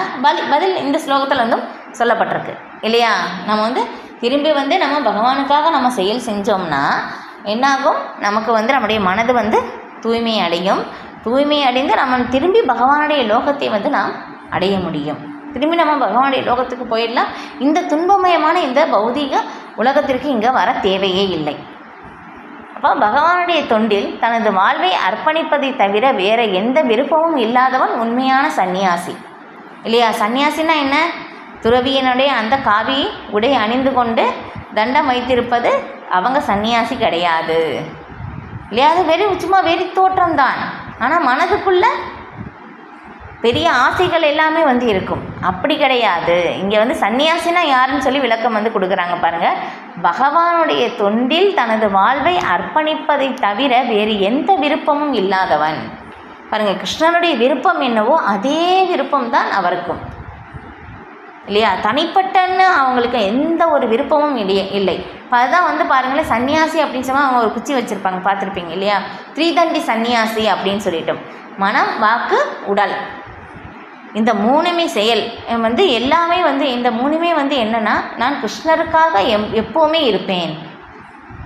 பதில் இந்த ஸ்லோகத்தில் வந்து சொல்லப்பட்டிருக்கு இல்லையா. நம்ம வந்து திரும்பி வந்து நம்ம பகவானுக்காக நம்ம செயல் செஞ்சோம்னா என்னாகும், நமக்கு வந்து நம்முடைய மனது வந்து தூய்மை அடையும். தூய்மை அடைந்து நம்ம திரும்பி பகவானுடைய லோகத்தை வந்து நாம் அடைய முடியும். திரும்பி நம்ம பகவானுடைய லோகத்துக்கு போயிடலாம். இந்த துன்பமயமான இந்த பௌதீக உலகத்திற்கு இங்கே வர தேவையே இல்லை. அப்போ பகவானுடைய தொண்டில் தனது வாழ்வை அர்ப்பணிப்பதை தவிர வேறு எந்த விருப்பமும் இல்லாதவன் உண்மையான சன்னியாசி இல்லையா. சன்னியாசின்னா என்ன, துறவியனுடைய அந்த காவி உடை அணிந்து கொண்டு தண்டம் வைத்திருப்பது அவங்க சன்னியாசி கிடையாது இல்லையா. அது சும்மா வெறி தோற்றம்தான். ஆனால் மனதுக்குள்ள பெரிய ஆசைகள் எல்லாமே வந்து இருக்கும். அப்படி கிடையாது. இங்கே வந்து சன்னியாசினா யாருன்னு சொல்லி விளக்கம் வந்து கொடுக்குறாங்க பாருங்கள். பகவானுடைய தொண்டில் தனது வாழ்வை அர்ப்பணிப்பதை தவிர வேறு எந்த விருப்பமும் இல்லாதவன். பாருங்கள், கிருஷ்ணனுடைய விருப்பம் என்னவோ அதே விருப்பம்தான் அவருக்கும் இல்லையா. தனிப்பட்டன்னு அவங்களுக்கு எந்த ஒரு விருப்பமும் இல்லை. இப்போ அதுதான் வந்து பாருங்களேன், சன்னியாசி அப்படின்னு சொன்னால் அவங்க ஒரு குச்சி வச்சுருப்பாங்க, பார்த்துருப்பீங்க இல்லையா. 3 தண்டி சன்னியாசி அப்படின்னு சொல்லிட்டோம். மனம், வாக்கு, உடல், இந்த 3மே செயல் வந்து எல்லாமே வந்து இந்த 3மே வந்து என்னென்னா, நான் கிருஷ்ணருக்காக எப்போவுமே இருப்பேன்.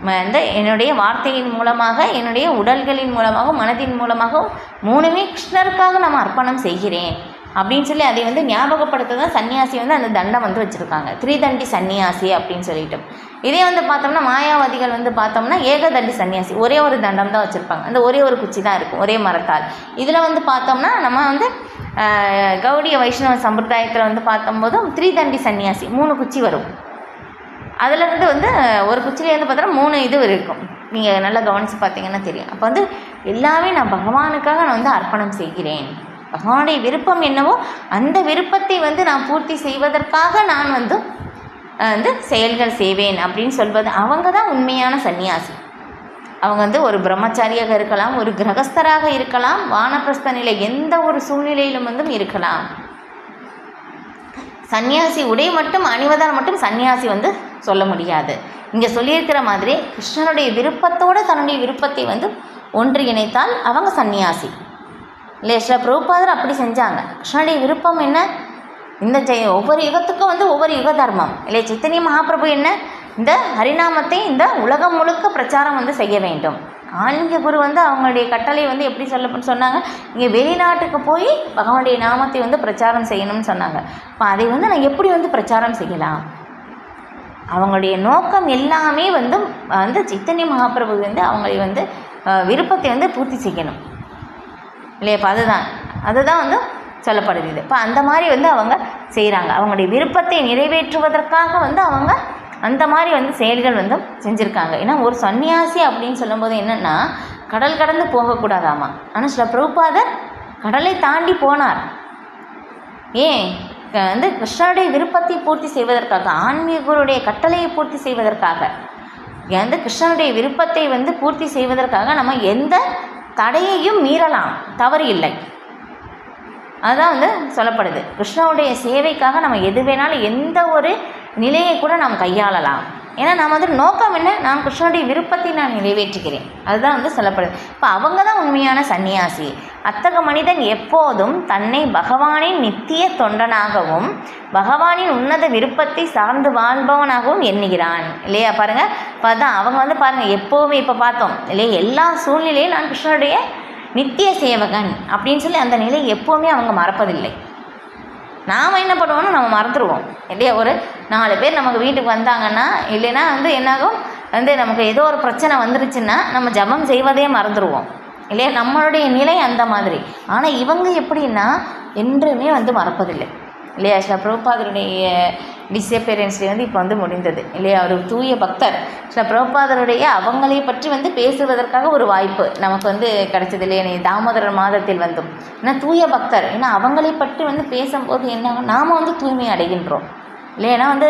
வந்து என்னுடைய வார்த்தையின் மூலமாக, என்னுடைய உடல்களின் மூலமாக, மனதின் மூலமாக 3மே கிருஷ்ணருக்காக நம்ம அர்ப்பணம் செய்கிறேன் அப்படின்னு சொல்லி அதை வந்து ஞாபகப்படுத்த தான் சன்னியாசி வந்து அந்த தண்டம் வந்து வச்சுருக்காங்க. 3 தண்டி சன்னியாசி அப்படின்னு சொல்லிட்டு. இதே வந்து பார்த்தோம்னா மாயாவாதிகள் வந்து பார்த்தோம்னா ஏகதண்டி சன்னியாசி, ஒரே ஒரு தண்டம் தான் வச்சுருப்பாங்க. அந்த ஒரே ஒரு குச்சி தான் இருக்கும், ஒரே மரத்தால். இதில் வந்து பார்த்தோம்னா நம்ம வந்து கௌடிய வைஷ்ணவ சம்பிரதாயத்தில் வந்து பார்த்தம்போது 3 தண்டி சன்னியாசி, 3 குச்சி வரும். அதிலேருந்து வந்து ஒரு குச்சிலேருந்து பார்த்தோன்னா 3 இது இருக்கும். நீங்கள் நல்லா கவனித்து பார்த்தீங்கன்னா தெரியும். அப்போ வந்து எல்லாமே நான் பகவானுக்காக நான் வந்து அர்ப்பணம் செய்கிறேன். பகவானுடைய விருப்பம் என்னவோ அந்த விருப்பத்தை வந்து நான் பூர்த்தி செய்வதற்காக நான் வந்து செயல்கள் செய்வேன் அப்படின்னு சொல்வது அவங்க தான் உண்மையான சன்னியாசி. அவங்க வந்து ஒரு பிரம்மச்சாரியாக இருக்கலாம், ஒரு கிரகஸ்தராக இருக்கலாம், வானப்பிரஸ்த நிலை எந்த ஒரு சூழ்நிலையிலும் வந்து இருக்கலாம். சன்னியாசி உடை மட்டும் அணிவதால் மட்டும் சன்னியாசி வந்து சொல்ல முடியாது. இங்கே சொல்லியிருக்கிற மாதிரி கிருஷ்ணனுடைய விருப்பத்தோடு தன்னுடைய விருப்பத்தை வந்து ஒன்று இணைத்தால் அவங்க சன்னியாசி இல்லையா. ஸ்ரீ பிரபுபாதர் அப்படி செஞ்சாங்க. கிருஷ்ணனுடைய விருப்பம் என்ன, இந்த ஒவ்வொரு யுகத்துக்கும் வந்து ஒவ்வொரு யுக தர்மம் இல்லையா. சைத்தன்ய மகாபிரபு என்ன, இந்த ஹரிநாமத்தை இந்த உலகம் முழுக்க பிரச்சாரம் வந்து செய்ய வேண்டும். ஆன்மீக குரு வந்து அவங்களுடைய கட்டளை வந்து எப்படி சொன்னாங்க, இங்கே வெளிநாட்டுக்கு போய் பகவானுடைய நாமத்தை வந்து பிரச்சாரம் செய்யணும்னு சொன்னாங்க. இப்போ அதை வந்து நான் எப்படி வந்து பிரச்சாரம் செய்யலாம், அவங்களுடைய நோக்கம் எல்லாமே வந்து சைத்தன்ய மகாபிரபு வந்து அவங்களை வந்து விருப்பத்தை வந்து பூர்த்தி செய்யணும் இல்லையா. இப்போ அதுதான் வந்து சொல்லப்படுது. இப்போ அந்த மாதிரி வந்து அவங்க செய்கிறாங்க. அவங்களுடைய விருப்பத்தை நிறைவேற்றுவதற்காக வந்து அவங்க அந்த மாதிரி வந்து செயல்கள் வந்து செஞ்சுருக்காங்க. ஏன்னா ஒரு சன்னியாசி அப்படின்னு சொல்லும்போது என்னென்னா கடல் கடந்து போகக்கூடாதாமா. ஆனால் ஸ்ரீ பிரபுபாதர் கடலை தாண்டி போனார். ஏன் வந்து கிருஷ்ணனுடைய விருப்பத்தை பூர்த்தி செய்வதற்காக, ஆன்மீக குருடைய கட்டளையை பூர்த்தி செய்வதற்காக, வந்து கிருஷ்ணனுடைய விருப்பத்தை வந்து பூர்த்தி செய்வதற்காக நம்ம எந்த தடையையும் மீறலாம், தவறு இல்லை. அதுதான் வந்து சொல்லப்படுது. கிருஷ்ணனுடைய சேவைக்காக நம்ம எது வேணாலும் எந்த ஒரு நிலையை கூட நாம் கையாளலாம். ஏன்னா நாம் வந்து நோக்கம் என்ன, நான் கிருஷ்ணனுடைய விருப்பத்தை நான் நிறைவேற்றுகிறேன், அதுதான் வந்து சொல்லப்படுது. இப்போ அவங்க தான் உண்மையான சன்னியாசி. அத்தகைய மனிதன் எப்போதும் தன்னை பகவானின் நித்திய தொண்டனாகவும் பகவானின் உன்னத விருப்பத்தை சார்ந்து வாழ்பவனாகவும் எண்ணுகிறான் இல்லையா. பாருங்கள், இப்போ தான் அவங்க வந்து பாருங்கள் எப்போவுமே இப்போ பார்த்தோம் இல்லையா, எல்லா சூழ்நிலையும் நான் கிருஷ்ணனுடைய நித்திய சேவகன் அப்படின்னு சொல்லி அந்த நிலை எப்போவுமே அவங்க மறப்பதில்லை. நாம் என்ன பண்ணுவோம்னா நம்ம மறந்துடுவோம் இல்லையா. ஒரு 4 பேர் நமக்கு வீட்டுக்கு வந்தாங்கன்னா இல்லைன்னா வந்து என்னாகும், வந்து நமக்கு ஏதோ ஒரு பிரச்சனை வந்துருச்சுன்னா நம்ம ஜபம் செய்வதே மறந்துடுவோம். இல்லையா, நம்மளுடைய நிலை அந்த மாதிரி. ஆனால் இவங்க எப்படின்னா என்றுமே வந்து மறப்பதில்லை இல்லையா. சில பிரபுபாதருடைய டிஸப்பியரன்ஸ் டே வந்து இப்போ வந்து முடிந்தது இல்லையா. ஒரு தூய பக்தர் சில பிரபுபாதருடைய அவங்களை பற்றி வந்து பேசுவதற்காக ஒரு வாய்ப்பு நமக்கு வந்து கிடைச்சது இல்லையா. தாமோதரர் மாதத்தில் வந்தும் ஏன்னா தூய பக்தர், ஏன்னா அவங்களை பற்றி வந்து பேசும்போது என்ன நாம் வந்து தூய்மை அடைகின்றோம் இல்லையா. வந்து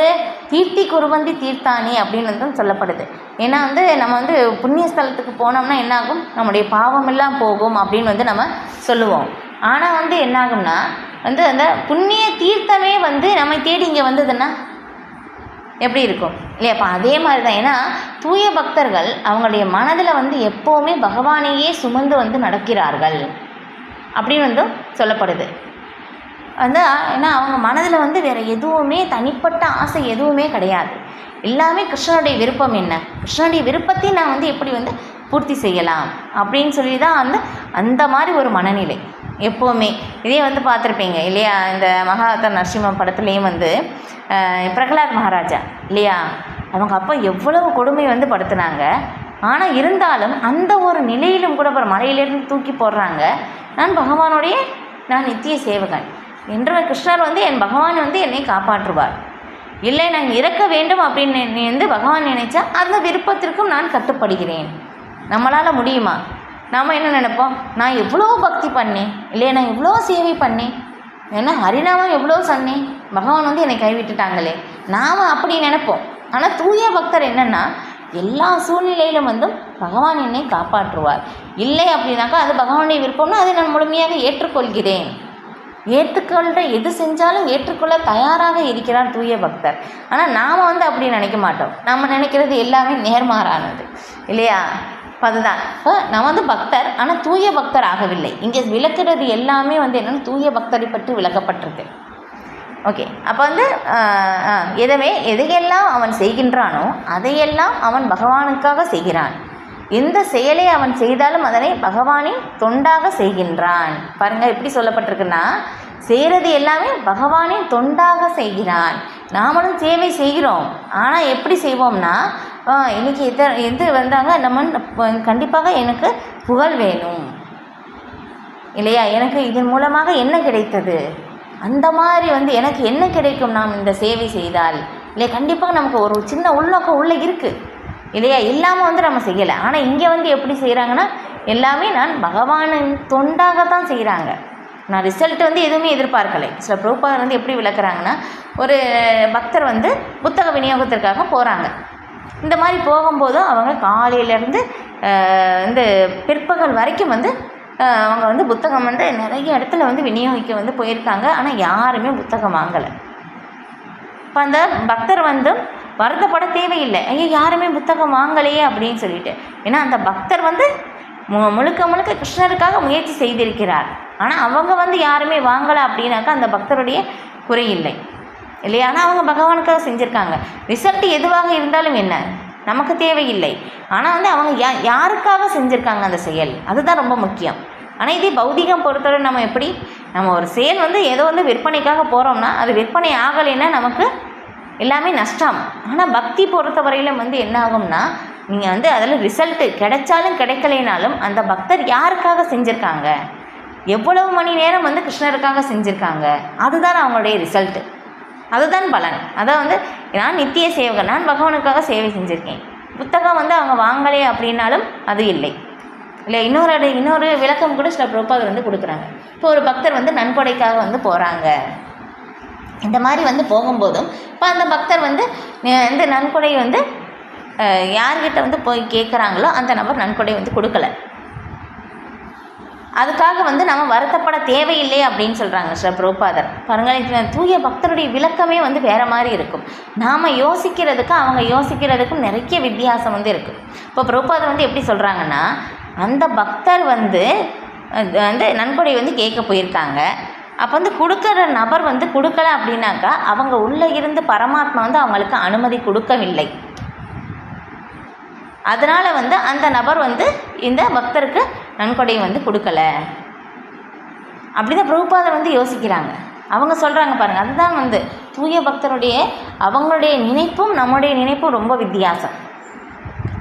தீர்த்தி குருவந்தி தீர்த்தானி அப்படின்னு வந்து சொல்லப்படுது. ஏன்னா வந்து நம்ம வந்து புண்ணிய ஸ்தலத்துக்கு போனோம்னா என்னாகும், நம்முடைய பாவமெல்லாம் போகும் அப்படின்னு வந்து நம்ம சொல்லுவோம். ஆனால் வந்து என்னாகும்னா வந்து அந்த புண்ணிய தீர்த்தமே வந்து நம்மை தேடி இங்கே வந்ததுன்னா எப்படி இருக்கும் இல்லையா. அப்போ அதே மாதிரி தான். ஏன்னா தூய பக்தர்கள் அவங்களுடைய மனதில் வந்து எப்போவுமே பகவானையே சுமந்து வந்து நடக்கிறார்கள் அப்படின்னு வந்து சொல்லப்படுது. வந்து ஏன்னா அவங்க மனதில் வந்து வேறு எதுவுமே தனிப்பட்ட ஆசை எதுவுமே கிடையாது. எல்லாமே கிருஷ்ணனுடைய விருப்பம் என்ன, கிருஷ்ணனுடைய விருப்பத்தை நான் வந்து எப்படி வந்து பூர்த்தி செய்யலாம் அப்படின்னு சொல்லி தான் வந்து அந்த மாதிரி ஒரு மனநிலை எப்போவுமே. இதே வந்து பார்த்துருப்பீங்க இல்லையா, இந்த மகாவதார் நரசிம்ம படத்துலேயும் வந்து பிரகலாத் மகாராஜா இல்லையா, அவங்க அப்போ எவ்வளவு கொடுமை வந்து படுத்துனாங்க. ஆனால் இருந்தாலும் அந்த ஒரு நிலையிலும் கூட அப்புறம் மலையிலேருந்து தூக்கி போடுறாங்க, நான் நித்திய சேவகன் என்ற கிருஷ்ணர் வந்து என் பகவான் வந்து என்னை காப்பாற்றுவார், இல்லை நான் இறக்க வேண்டும் அப்படின்னு நீ வந்து பகவான் நினைச்சா அந்த விருப்பத்திற்கும் நான் கட்டுப்படுகிறேன். நம்மளால் முடியுமா? நாம் என்ன நினைப்போம், நான் எவ்வளோ பக்தி பண்ணேன் இல்லையா, நான் எவ்வளோ சேவை பண்ணேன், ஏன்னா ஹரிநாமம் எவ்வளோ சொன்னேன், பகவான் வந்து என்னை கைவிட்டுட்டாங்களே, நாம் அப்படி நினைப்போம். ஆனால் தூய பக்தர் என்னென்னா எல்லா சூழ்நிலையிலும் வந்து பகவான் என்னை காப்பாற்றுவார், இல்லை அப்படின்னாக்கா அது பகவானுடைய விருப்பம்னா அதை நான் முழுமையாக ஏற்றுக்கொள்கிறேன். ஏற்றுக்கொள்கிற எது செஞ்சாலும் ஏற்றுக்கொள்ள தயாராக இருக்கிறார் தூய பக்தர். ஆனால் நாம் வந்து அப்படி நினைக்க மாட்டோம். நம்ம நினைக்கிறது எல்லாமே நேர்மாறானது இல்லையா. அதுதான் இப்போ நம்ம வந்து பக்தர், ஆனால் தூய பக்தர் ஆகவில்லை. இங்கே விளக்குறது எல்லாமே வந்து என்னென்னா தூய பக்தரை பற்றி விளக்கப்பட்டிருக்கு. ஓகே, அப்போ வந்து எதையெல்லாம் அவன் செய்கின்றானோ அதையெல்லாம் அவன் பகவானுக்காக செய்கிறான். எந்த செயலை அவன் செய்தாலும் அதனை பகவானின் தொண்டாக செய்கின்றான். பாருங்கள் எப்படி சொல்லப்பட்டிருக்குன்னா, செய்கிறது எல்லாமே பகவானின் தொண்டாக செய்கிறான். நாமளும் சேவை செய்கிறோம், ஆனால் எப்படி செய்வோம்னா இன்றைக்கி எது வந்தாங்க, நம்ம கண்டிப்பாக எனக்கு புகழ் வேணும் இல்லையா, எனக்கு இதன் மூலமாக என்ன கிடைத்தது, அந்த மாதிரி வந்து எனக்கு என்ன கிடைக்கும் நாம் இந்த சேவை செய்தால் இல்லையா. கண்டிப்பாக நமக்கு ஒரு சின்ன உள்நோக்கம் உள்ளே இருக்குது இல்லையா, இல்லாமல் வந்து நம்ம செய்யலை. ஆனால் இங்கே வந்து எப்படி செய்கிறாங்கன்னா எல்லாமே நான் பகவானின் தொண்டாகத்தான் செய்கிறாங்க. நான் ரிசல்ட் வந்து எதுவுமே எதிர்பார்க்கலை. சில பிரபுபாதர் வந்து எப்படி விளக்குறாங்கன்னா, ஒரு பக்தர் வந்து புத்தக விநியோகத்திற்காக போகிறாங்க. இந்த மாதிரி போகும்போதும் அவங்க காலையிலேருந்து இந்த பிற்பகல் வரைக்கும் வந்து அவங்க வந்து புத்தகம் வந்து நிறைய இடத்துல வந்து விநியோகிக்க வந்து போயிருக்காங்க. ஆனால் யாருமே புத்தகம் வாங்கலை. இப்போ அந்த பக்தர் வந்து வருத்தப்பட தேவையில்லை, ஐயோ யாருமே புத்தகம் வாங்கலையே அப்படின்னு சொல்லிட்டு. ஏன்னா அந்த பக்தர் வந்து முழுக்க முழுக்க கிருஷ்ணருக்காக முயற்சி செய்திருக்கிறார். ஆனால் அவங்க வந்து யாருமே வாங்கலை அப்படின்னாக்கா அந்த பக்தருடைய குறை இல்லை இல்லையா. ஆனால் அவங்க பகவானுக்காக செஞ்சுருக்காங்க. ரிசல்ட் எதுவாக இருந்தாலும் என்ன நமக்கு தேவையில்லை. ஆனால் வந்து அவங்க யாருக்காக செஞ்சுருக்காங்க அந்த செயல், அதுதான் ரொம்ப முக்கியம். ஆனால் இதே பௌதிகம் பொறுத்தவரை நம்ம எப்படி, நம்ம ஒரு செயல் வந்து ஏதோ வந்து விற்பனைக்காக போகிறோம்னா அது விற்பனை ஆகலைன்னா நமக்கு எல்லாமே நஷ்டம். ஆனால் பக்தி பொறுத்தவரையிலும் வந்து என்ன ஆகும்னா, நீங்கள் வந்து அதில் ரிசல்ட்டு கிடைச்சாலும் கிடைக்கலைனாலும் அந்த பக்தர் யாருக்காக செஞ்சுருக்காங்க, எவ்வளவு மணி நேரம் வந்து கிருஷ்ணருக்காக செஞ்சுருக்காங்க, அதுதான் அவங்களுடைய ரிசல்ட்டு, அதுதான் பலன். அதான் வந்து நான் நித்திய சேவகன், நான் பகவானுக்காக சேவை செஞ்சுருக்கேன். புத்தகம் வந்து அவங்க வாங்கலை அப்படின்னாலும் அது இல்லை இல்லை. இன்னொரு விளக்கம் கூட சில பிரபுபாதர் வந்து கொடுக்குறாங்க. இப்போ ஒரு பக்தர் வந்து நன்கொடைக்காக வந்து போகிறாங்க. இந்த மாதிரி வந்து போகும்போதும் இப்போ அந்த பக்தர் வந்து இந்த நன்கொடை வந்து யார்கிட்ட வந்து போய் கேட்குறாங்களோ அந்த நபர் நன்கொடை வந்து கொடுக்கல. அதுக்காக வந்து நம்ம வருத்தப்பட தேவையில்லை அப்படின்னு சொல்கிறாங்க சில பிரபுபாதர். பாருங்கள், தூய பக்தருடைய விளக்கமே வந்து வேறு மாதிரி இருக்கும். நாம் யோசிக்கிறதுக்கும் அவங்க யோசிக்கிறதுக்கும் நிறைய வித்தியாசம் வந்து இருக்குது. இப்போ பிரபுபாதர் வந்து எப்படி சொல்கிறாங்கன்னா, அந்த பக்தர் வந்து நன்கொடை வந்து கேட்க போயிருக்காங்க. அப்போ வந்து கொடுக்குற நபர் வந்து கொடுக்கல அப்படின்னாக்கா அவங்க உள்ளே இருந்து பரமாத்மா வந்து அவங்களுக்கு அனுமதி கொடுக்கவில்லை. அதனால் வந்து அந்த நபர் வந்து இந்த பக்தருக்கு நன்கொடை வந்து கொடுக்கல அப்படிதான் பிரபுபாதர் வந்து யோசிக்கிறாங்க. அவங்க சொல்கிறாங்க பாருங்கள், அதுதான் வந்து தூய பக்தருடைய அவங்களுடைய நினைப்பும் நம்முடைய நினைப்பும் ரொம்ப வித்தியாசம்.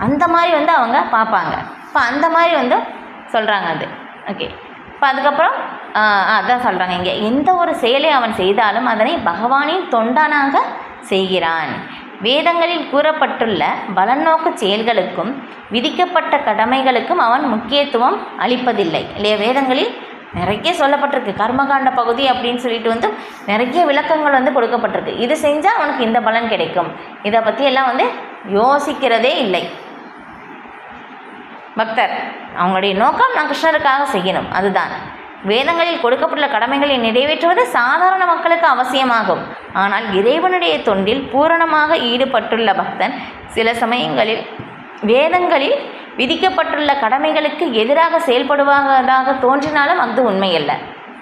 அந்த மாதிரி வந்து அவங்க பார்ப்பாங்க. இப்போ அந்த மாதிரி வந்து சொல்கிறாங்க அது. ஓகே, இப்போ அதுக்கப்புறம் அதான் சொல்கிறாங்க இங்கே, எந்த ஒரு செயலை அவன் செய்தாலும் அதனை பகவானின் தொண்டனாக செய்கிறான். வேதங்களில் கூறப்பட்டுள்ள பலநோக்கு செயல்களுக்கும் விதிக்கப்பட்ட கடமைகளுக்கும் அவன் முக்கியத்துவம் அளிப்பதில்லை இல்லையா. வேதங்களில் நிறைய சொல்லப்பட்டிருக்கு, கர்மகாண்ட பகுதி அப்படின்னு சொல்லிட்டு வந்து நிறைய விளக்கங்கள் வந்து கொடுக்கப்பட்டிருக்கு. இது செஞ்சால் அவனுக்கு இந்த பலன் கிடைக்கும், இதை பற்றி எல்லாம் வந்து யோசிக்கிறதே இல்லை பக்தர். அவங்களுடைய நோக்கம் நான் கிருஷ்ணருக்காக செய்யணும், அதுதான். வேதங்களில் கொடுக்கப்பட்டுள்ள கடமைகளை நிறைவேற்றுவது சாதாரண மக்களுக்கு அவசியமாகும். ஆனால் இறைவனுடைய தொண்டில் பூரணமாக ஈடுபட்டுள்ள பக்தன் சில சமயங்களில் வேதங்களில் விதிக்கப்பட்டுள்ள கடமைகளுக்கு எதிராக செயல்படுவதாக தோன்றினாலும் அது உண்மையல்ல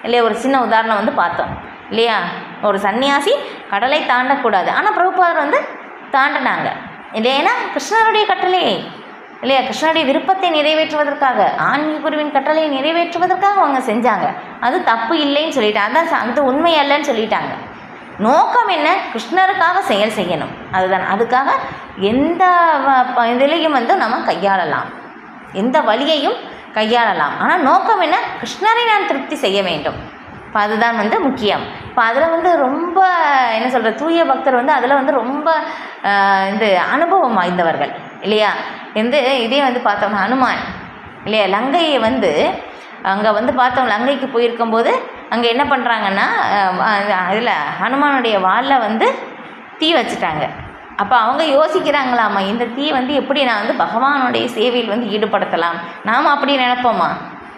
இல்லையா. ஒரு சின்ன உதாரணம் வந்து பார்த்தோம் இல்லையா. ஒரு சன்னியாசி கடலை தாண்டக்கூடாது, ஆனால் பிரபுபாதர் வந்து தாண்டினாங்க இல்லையா. கிருஷ்ணருடைய கட்டளையே இல்லையா, கிருஷ்ணனுடைய விருப்பத்தை நிறைவேற்றுவதற்காக, ஆன்மீக குருவின் கட்டளையை நிறைவேற்றுவதற்காக அவங்க செஞ்சாங்க. அது தப்பு இல்லைன்னு சொல்லிட்டாங்க, அதான் அது உண்மை அல்லன்னு சொல்லிட்டாங்க. நோக்கம் என்ன, கிருஷ்ணருக்காக செயல் செய்யணும், அதுதான். அதுக்காக எந்த இதிலையும் வந்து நம்ம கையாளலாம், எந்த வழியையும் கையாளலாம். ஆனால் நோக்கம் என்ன, கிருஷ்ணரை நான் திருப்தி செய்ய வேண்டும். இப்போ அதுதான் வந்து முக்கியம். இப்போ அதில் வந்து ரொம்ப என்ன சொல்கிற, தூய பக்தர் வந்து அதில் வந்து ரொம்ப இந்த அனுபவம் வாய்ந்தவர்கள் இல்லையா. இதே வந்து பார்த்தோம்னா ஹனுமான் இல்லையா, லங்கையை வந்து அங்கே வந்து பார்த்தோம், லங்கைக்கு போயிருக்கும்போது அங்கே என்ன பண்ணுறாங்கன்னா, அதில் ஹனுமானுடைய வாலில் வந்து தீ வச்சுட்டாங்க. அப்போ அவங்க யோசிக்கிறாங்களாம்மா, இந்த தீ வந்து எப்படி நான் வந்து பகவானுடைய சேவையில் வந்து ஈடுபடுத்தலாம். நாம் அப்படி நினைப்போமா,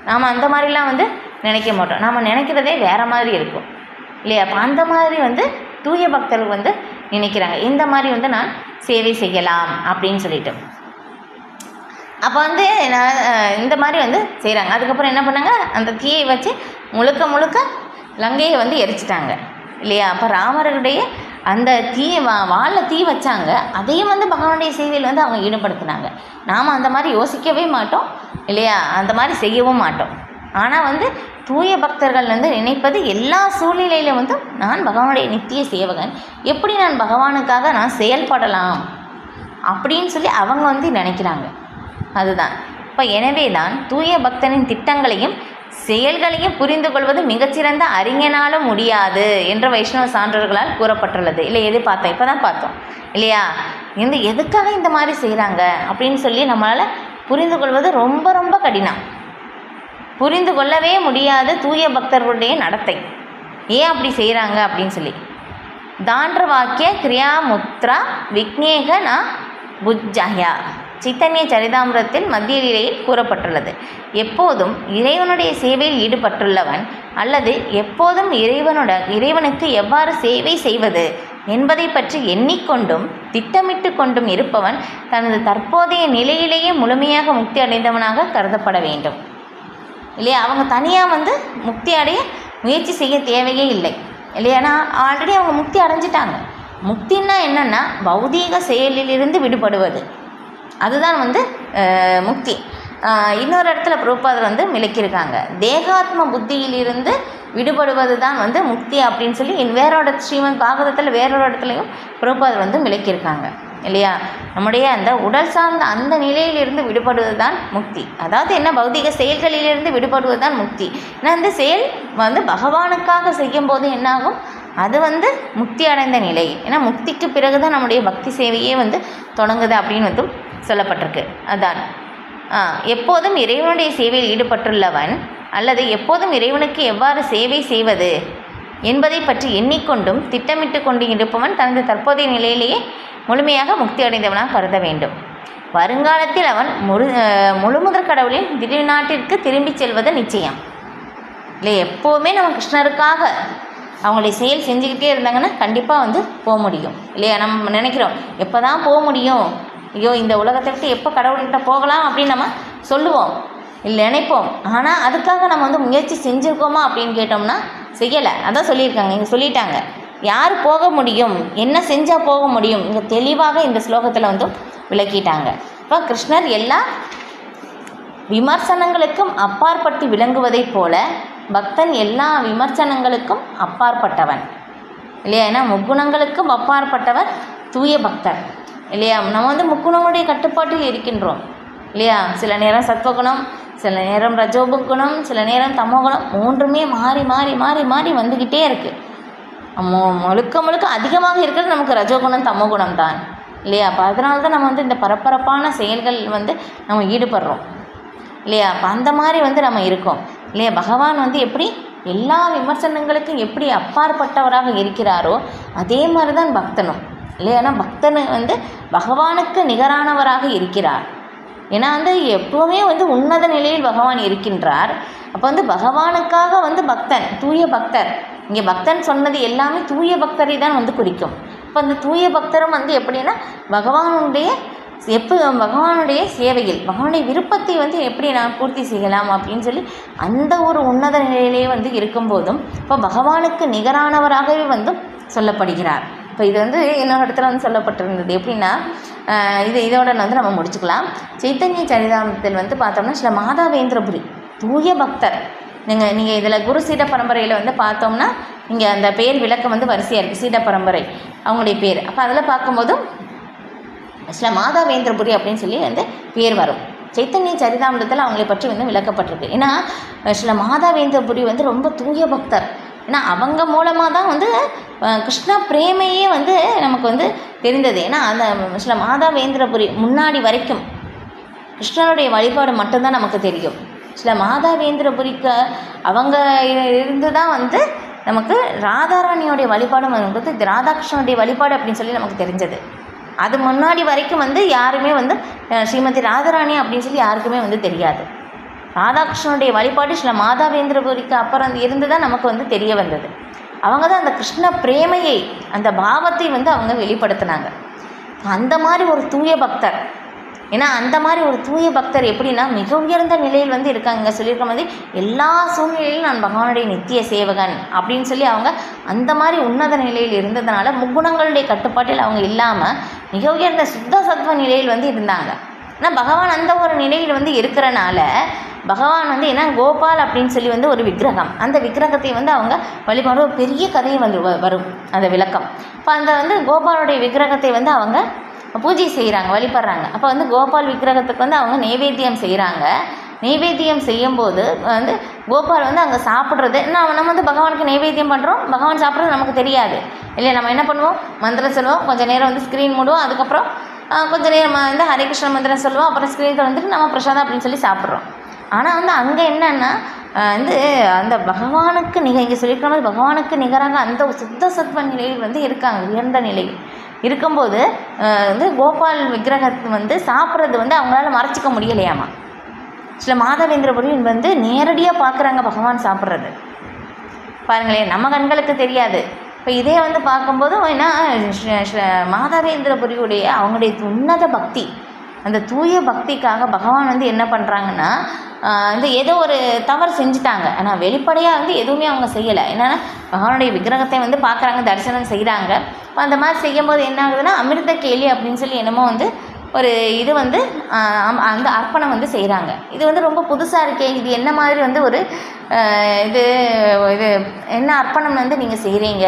நாம் அந்த மாதிரிலாம் வந்து நினைக்க மாட்டோம், நாம் நினைக்கிறதே வேறு மாதிரி இருக்கும் இல்லையா. அப்போ அந்த மாதிரி வந்து தூய பக்தர்கள் வந்து நினைக்கிறாங்க, இந்த மாதிரி வந்து நான் சேவை செய்யலாம் அப்படின்னு சொல்லிட்டு. அப்போ வந்து நான் இந்த மாதிரி வந்து செய்கிறாங்க. அதுக்கப்புறம் என்ன பண்ணாங்க, அந்த தீயை வச்சு முழுக்க லங்கையை வந்து எரிச்சிட்டாங்க இல்லையா. அப்போ ராமருடைய அந்த வாலில் தீ வச்சாங்க, அதையும் வந்து பகவானுடைய சேவையில் வந்து அவங்க ஈடுபடுத்தினாங்க. நாம் அந்த மாதிரி யோசிக்கவே மாட்டோம் இல்லையா, அந்த மாதிரி செய்யவும் மாட்டோம். ஆனால் வந்து தூய பக்தர்கள் வந்து நினைப்பது எல்லா சூழ்நிலையிலும் வந்து நான் பகவானுடைய நித்திய சேவகன், எப்படி நான் பகவானுக்காக நான் செயல்படலாம் அப்படின்னு சொல்லி அவங்க வந்து நினைக்கிறாங்க, அதுதான். இப்போ எனவே தான் தூய பக்தனின் திட்டங்களையும் செயல்களையும் புரிந்து கொள்வது மிகச்சிறந்த அறிஞனாலும் முடியாது என்று வைஷ்ணவ சான்றோர்களால் கூறப்பட்டுள்ளது இல்லை. எது பார்த்தோம், இப்போ தான் பார்த்தோம் இல்லையா. எதுக்காக இந்த மாதிரி செய்கிறாங்க அப்படின்னு சொல்லி நம்மளால் புரிந்து கொள்வது ரொம்ப ரொம்ப கடினம், புரிந்து கொள்ளவே முடியாத தூய பக்தர்களுடைய நடத்தை, ஏன் அப்படி செய்கிறாங்க அப்படின்னு சொல்லி. தாண்ட வாக்கிய கிரியா முத்ரா விக்னேக ந புஜ்ஜயா சைத்தன்ய சரிதாமிரத்தில் மத்திய நிலையில் கூறப்பட்டுள்ளது. எப்போதும் இறைவனுடைய சேவையில் ஈடுபட்டுள்ளவன் அல்லது எப்போதும் இறைவனுக்கு எவ்வாறு சேவை செய்வது என்பதை பற்றி எண்ணிக்கொண்டும் திட்டமிட்டு கொண்டும் இருப்பவன் தனது தற்போதைய நிலையிலேயே முழுமையாக முக்தி அடைந்தவனாக கருதப்பட வேண்டும் இல்லையா. அவங்க தனியாக வந்து முக்தி அடைய முயற்சி செய்ய தேவையே இல்லை இல்லையானா, ஆல்ரெடி அவங்க முக்தி அடைஞ்சிட்டாங்க. முக்தின்னா என்னென்னா பௌதீக செயலிலிருந்து விடுபடுவது, அதுதான் வந்து முக்தி. இன்னொரு இடத்துல பிரபுபாதர் வந்து விளக்கியிருக்காங்க, தேகாத்ம புத்தியிலிருந்து விடுபடுவது தான் வந்து முக்தி அப்படின்னு சொல்லி வேறோட ஸ்ரீமத் பாகவதத்தில் வேறொரு இடத்துலையும் பிரபுபாதர் வந்து விளக்கியிருக்காங்க இல்லையா. நம்முடைய அந்த உடல் சார்ந்த அந்த நிலையிலிருந்து விடுபடுவது தான் முக்தி. அதாவது என்ன, பௌதிக செயல்களிலிருந்து விடுபடுவது தான் முக்தி. ஏன்னா அந்த செயல் வந்து பகவானுக்காக செய்யும்போது என்னாகும், அது வந்து முக்தி அடைந்த நிலை. ஏன்னா முக்திக்கு பிறகு தான் நம்முடைய பக்தி சேவையே வந்து தொடங்குது அப்படின்னு வந்து சொல்லப்பட்டிருக்கு. அதான் எப்போதும் இறைவனுடைய சேவையில் ஈடுபட்டுள்ளவன் அல்லது எப்போதும் இறைவனுக்கு எவ்வாறு சேவை செய்வது என்பதை பற்றி எண்ணிக்கொண்டும் திட்டமிட்டு கொண்டு இருப்பவன் தனது தற்போதைய நிலையிலேயே முழுமையாக முக்தி அடைந்தவனாக கருத வேண்டும். வருங்காலத்தில் அவன் முழுமுதற் கடவுளின் திருநாட்டிற்கு திரும்பி செல்வது நிச்சயம் இல்லை. எப்போவுமே நம்ம கிருஷ்ணருக்காக அவங்களுடைய செயல் செஞ்சுக்கிட்டே இருந்தாங்கன்னா கண்டிப்பாக வந்து போக முடியும் இல்லையா. நம்ம நினைக்கிறோம் எப்போ தான் போக முடியும், ஐயோ இந்த உலகத்தை விட்டு எப்போ கடவுள்கிட்ட போகலாம் அப்படின்னு நம்ம சொல்லுவோம் இல்லை நினைப்போம். ஆனால் அதுக்காக நம்ம வந்து முயற்சி செஞ்சுருக்கோமா அப்படின்னு கேட்டோம்னா செய்யலை. அதான் சொல்லியிருக்காங்க, இங்கே சொல்லிட்டாங்க யார் போக முடியும், என்ன செஞ்சால் போக முடியும், இங்கே தெளிவாக இந்த ஸ்லோகத்தில் வந்து விளக்கிட்டாங்க. இப்போ கிருஷ்ணர் எல்லா விமர்சனங்களுக்கும் அப்பாற்பட்டு விளங்குவதைப் போல பக்தன் எல்லா விமர்சனங்களுக்கும் அப்பாற்பட்டவன் இல்லையா. ஏன்னா முக்குணங்களுக்கும் அப்பாற்பட்டவர் தூய பக்தர் இல்லையா. நம்ம வந்து முக்குணங்களுடைய கட்டுப்பாட்டில் இருக்கின்றோம் இல்லையா. சில நேரம் சத்வகுணம், சில நேரம் ரஜோகுணம், சில நேரம் தமோகுணம், மூன்றுமே மாறி மாறி மாறி மாறி வந்துக்கிட்டே இருக்குது. முழுக்க முழுக்க அதிகமாக இருக்கிறது நமக்கு ரஜோகுணம் தமோகுணம் தான் இல்லையா? அப்போ அதனால தான் நம்ம வந்து இந்த பரபரப்பான செயல்கள் வந்து நம்ம ஈடுபடுறோம் இல்லையா? அப்போ அந்த மாதிரி வந்து நம்ம இருக்கோம் இல்லையா? பகவான் வந்து எப்படி எல்லா விமர்சனங்களுக்கும் எப்படி அப்பாற்பட்டவராக இருக்கிறாரோ அதே மாதிரி தான் பக்தனும் இல்லையா? ஏன்னா பக்தனு வந்து பகவானுக்கு நிகரானவராக இருக்கிறார். ஏன்னா வந்து எப்போவுமே வந்து உன்னத நிலையில் பகவான் இருக்கின்றார். அப்போ வந்து பகவானுக்காக வந்து பக்தன், தூய பக்தர். இங்கே பக்தன் சொன்னது எல்லாமே தூய பக்தரை தான் வந்து குறிக்கும். இப்போ அந்த தூய பக்தரும் வந்து எப்படின்னா பகவானுடைய பகவானுடைய சேவையில் பகவானுடைய விருப்பத்தை வந்து எப்படி நான் பூர்த்தி செய்யலாம் அப்படின்னு சொல்லி அந்த ஒரு உன்னத நிலையிலேயே வந்து இருக்கும்போதும் இப்போ பகவானுக்கு நிகரானவராகவே வந்து சொல்லப்படுகிறார். இப்போ இது வந்து இன்னொரு இடத்துல வந்து சொல்லப்பட்டிருந்தது எப்படின்னா இதோட வந்து நம்ம முடிச்சுக்கலாம். சைத்தன்ய சரிதாமத்தில் வந்து பார்த்தோம்னா சில மாதாவேந்திரபுரி தூய பக்தர். நீங்கள் இதில் குரு சீட பரம்பரையில் வந்து பார்த்தோம்னா இங்கே அந்த பேர் விளக்கம் வந்து வரிசையாக இருக்குது, சீட பரம்பரை அவங்களுடைய பேர். அப்போ அதில் பார்க்கும்போதும் சில மாதாவேந்திரபுரி அப்படின்னு சொல்லி வந்து பேர் வரும். சைத்தன்ய சரிதாமிரத்தில் அவங்களை பற்றி வந்து விளக்கப்பட்டிருக்கு. ஏன்னா சில மாதாவேந்திரபுரி வந்து ரொம்ப தூய பக்தர். ஏன்னா அவங்க மூலமாக தான் வந்து கிருஷ்ண பிரேமையே வந்து நமக்கு வந்து தெரிந்தது. ஏன்னா அந்த சில மாதாவேந்திரபுரி முன்னாடி வரைக்கும் கிருஷ்ணனுடைய வழிபாடு மட்டும்தான் நமக்கு தெரியும். சில மாதாவேந்திரபுரிக்கு அவங்க இருந்து தான் வந்து நமக்கு ராதாராணியோடைய வழிபாடு நமக்கு ராதாகிருஷ்ணனுடைய வழிபாடு அப்படின்னு சொல்லி நமக்கு தெரிஞ்சது. அது முன்னாடி வரைக்கும் வந்து யாருமே வந்து ஸ்ரீமதி ராதாராணி அப்படின்னு சொல்லி யாருக்குமே வந்து தெரியாது. ராதாகிருஷ்ணனுடைய வழிபாடு சில மாதாவேந்திரபுரிக்கு அப்புறம் இருந்து தான் நமக்கு வந்து தெரிய வந்தது. அவங்க தான் அந்த கிருஷ்ண பிரேமையை அந்த பாவத்தை வந்து அவங்க வெளிப்படுத்தினாங்க. அந்த மாதிரி ஒரு தூய பக்தர். ஏன்னா அந்த மாதிரி ஒரு தூய பக்தர் எப்படின்னா மிக உயர்ந்த நிலையில் வந்து இருக்காங்க. இங்கே சொல்லியிருக்க மாதிரி எல்லா சூழ்நிலையிலும் நான் பகவானுடைய நித்திய சேவகன் அப்படின்னு சொல்லி அவங்க அந்த மாதிரி உன்னத நிலையில் இருந்ததுனால முக்குணங்களுடைய கட்டுப்பாட்டில் அவங்க இல்லாமல் மிக உயர்ந்த சுத்த சத்வ நிலையில் வந்து இருந்தாங்க. ஆனால் பகவான் அந்த ஒரு நிலையில் வந்து இருக்கிறனால பகவான் வந்து ஏன்னா கோபால் அப்படின்னு சொல்லி வந்து ஒரு விக்கிரகம், அந்த விக்கிரகத்தை வந்து அவங்க வழிபாடு ஒரு பெரிய கதையை வந்து வரும் அந்த விளக்கம். இப்போ அந்த வந்து கோபாலுடைய விக்கிரகத்தை வந்து அவங்க பூஜை செய்கிறாங்க, வழிபடுறாங்க. அப்போ வந்து கோபால் விக்கிரகத்துக்கு வந்து அவங்க நைவேத்தியம் செய்கிறாங்க. நைவேத்தியம் செய்யும்போது வந்து கோபால் வந்து அங்கே சாப்பிட்றது நம்ம வந்து பகவானுக்கு நைவேத்தியம் பண்ணுறோம், பகவான் சாப்பிட்றது நமக்கு தெரியாது இல்லையா? நம்ம என்ன பண்ணுவோம், மந்திரம் சொல்லுவோம், கொஞ்சம் நேரம் வந்து ஸ்க்ரீன் மூடுவோம், அதுக்கப்புறம் கொஞ்சம் நேரம் வந்து ஹரே கிருஷ்ண மந்திரம் சொல்லுவோம், அப்புறம் ஸ்க்ரீன் வந்துட்டு நம்ம பிரசாதம் அப்படின்னு சொல்லி சாப்பிட்றோம். ஆனால் வந்து அங்கே என்னென்னா வந்து அந்த பகவானுக்கு இங்கே சொல்லியிருக்கிற மாதிரி பகவானுக்கு நிகராக அந்த சுத்த சத்வ நிலையில் வந்து இருக்காங்க, உயர்ந்த நிலையில் இருக்கும்போது வந்து கோபால் விக்கிரகத்தை வந்து சாப்பிட்றது வந்து அவங்களால மறைச்சிக்க முடியலையாமா. சில மாதாவேந்திரபுரி வந்து நேரடியாக பார்க்குறாங்க பகவான் சாப்பிட்றது. பாருங்களேன், நம்ம கண்களுக்கு தெரியாது. இப்போ இதே வந்து பார்க்கும்போதும் ஏன்னா மாதாவேந்திரபுரியுடைய அவங்களுடைய உன்னத பக்தி, அந்த தூய பக்திக்காக பகவான் வந்து என்ன பண்ணுறாங்கன்னா வந்து ஏதோ ஒரு தவறு செஞ்சுட்டாங்க. ஆனால் வெளிப்படையாக வந்து எதுவுமே அவங்க செய்யலை. என்னென்னா பகவானுடைய விக்கிரகத்தை வந்து பார்க்குறாங்க, தரிசனம் செய்கிறாங்க. இப்போ அந்த மாதிரி செய்யும்போது என்ன ஆகுதுன்னா அமிர்த கேலி அப்படின்னு சொல்லி என்னமோ வந்து ஒரு இது வந்து அந்த அர்ப்பணம் வந்து செய்கிறாங்க. இது வந்து ரொம்ப புதுசாக இருக்கே, இது என்ன மாதிரி வந்து ஒரு இது இது என்ன அர்ப்பணம் வந்து நீங்கள் செய்கிறீங்க,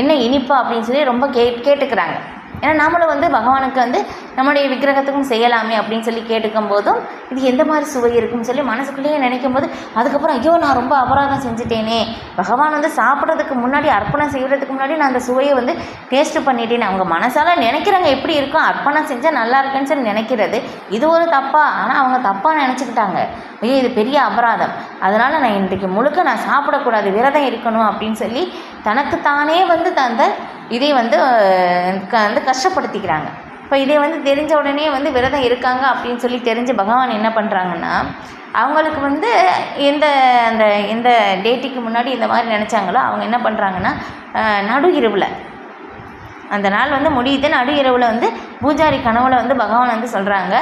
என்ன இனிப்பா அப்படின்னு சொல்லி ரொம்ப கேட்டுக்கிறாங்க. ஏன்னா நாமளும் வந்து பகவானுக்கு வந்து நம்முடைய விக்கிரகத்துக்கும் செய்யலாமே அப்படின்னு சொல்லி கேட்டுக்கும் போதும் இது எந்த மாதிரி சுவை இருக்குன்னு சொல்லி மனசுக்குள்ளேயே நினைக்கும் போது அதுக்கப்புறம் ஐயோ நான் ரொம்ப அபராதம் செஞ்சுட்டேனே, பகவான் வந்து சாப்பிட்றதுக்கு முன்னாடி அர்ப்பணம் செய்கிறதுக்கு முன்னாடி நான் அந்த சுவையை வந்து டேஸ்ட்டு பண்ணிட்டேன்னு அவங்க மனசால நினைக்கிறாங்க. எப்படி இருக்கும், அர்ப்பணம் செஞ்சால் நல்லா இருக்குன்னு சொல்லி நினைக்கிறது இது ஒரு தப்பா. ஆனால் அவங்க தப்பாக நினச்சிக்கிட்டாங்க, ஐயோ இது பெரிய அபராதம், அதனால் நான் இன்றைக்கு முழுக்க நான் சாப்பிடக்கூடாது, விரதம் இருக்கணும் அப்படின்னு சொல்லி தனக்குத்தானே வந்து அந்த இதை வந்து கஷ்டப்படுத்திக்கிறாங்க. இப்போ இதை வந்து தெரிஞ்ச உடனே வந்து விரதம் இருக்காங்க அப்படின்னு சொல்லி தெரிஞ்சு பகவான் என்ன பண்ணுறாங்கன்னா அவங்களுக்கு வந்து எந்த டேட்டுக்கு முன்னாடி இந்த மாதிரி நினச்சாங்களோ அவங்க என்ன பண்ணுறாங்கன்னா நடு இரவில் அந்த நாள் வந்து முடியுது, நடு இரவில் வந்து பூஜாரி கனவுல வந்து பகவான் வந்து சொல்கிறாங்க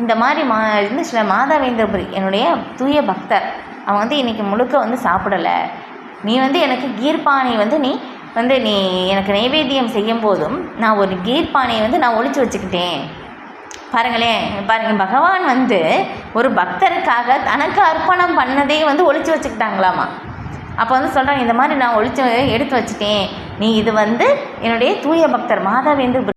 இந்த மாதிரி சில மாதாவேந்திரபுரி என்னுடைய தூய பக்தர் அவங்க வந்து இன்றைக்கி முழுக்க வந்து சாப்பிடலை, நீ வந்து எனக்கு கீர்பானை வந்து நீ எனக்கு நைவேத்தியம் செய்யும் போதும் நான் ஒரு கீர்பானையை வந்து நான் ஒளிச்சு வச்சுக்கிட்டேன். பாருங்கள் பகவான் வந்து ஒரு பக்தருக்காக தனக்கு அர்ப்பணம் பண்ணதே வந்து ஒளிச்சு வச்சுக்கிட்டாங்களாமா. அப்போ வந்து சொல்கிறாங்க இந்த மாதிரி நான் எடுத்து வச்சுட்டேன், நீ இது வந்து என்னுடைய தூய பக்தர் மாதாவேந்திர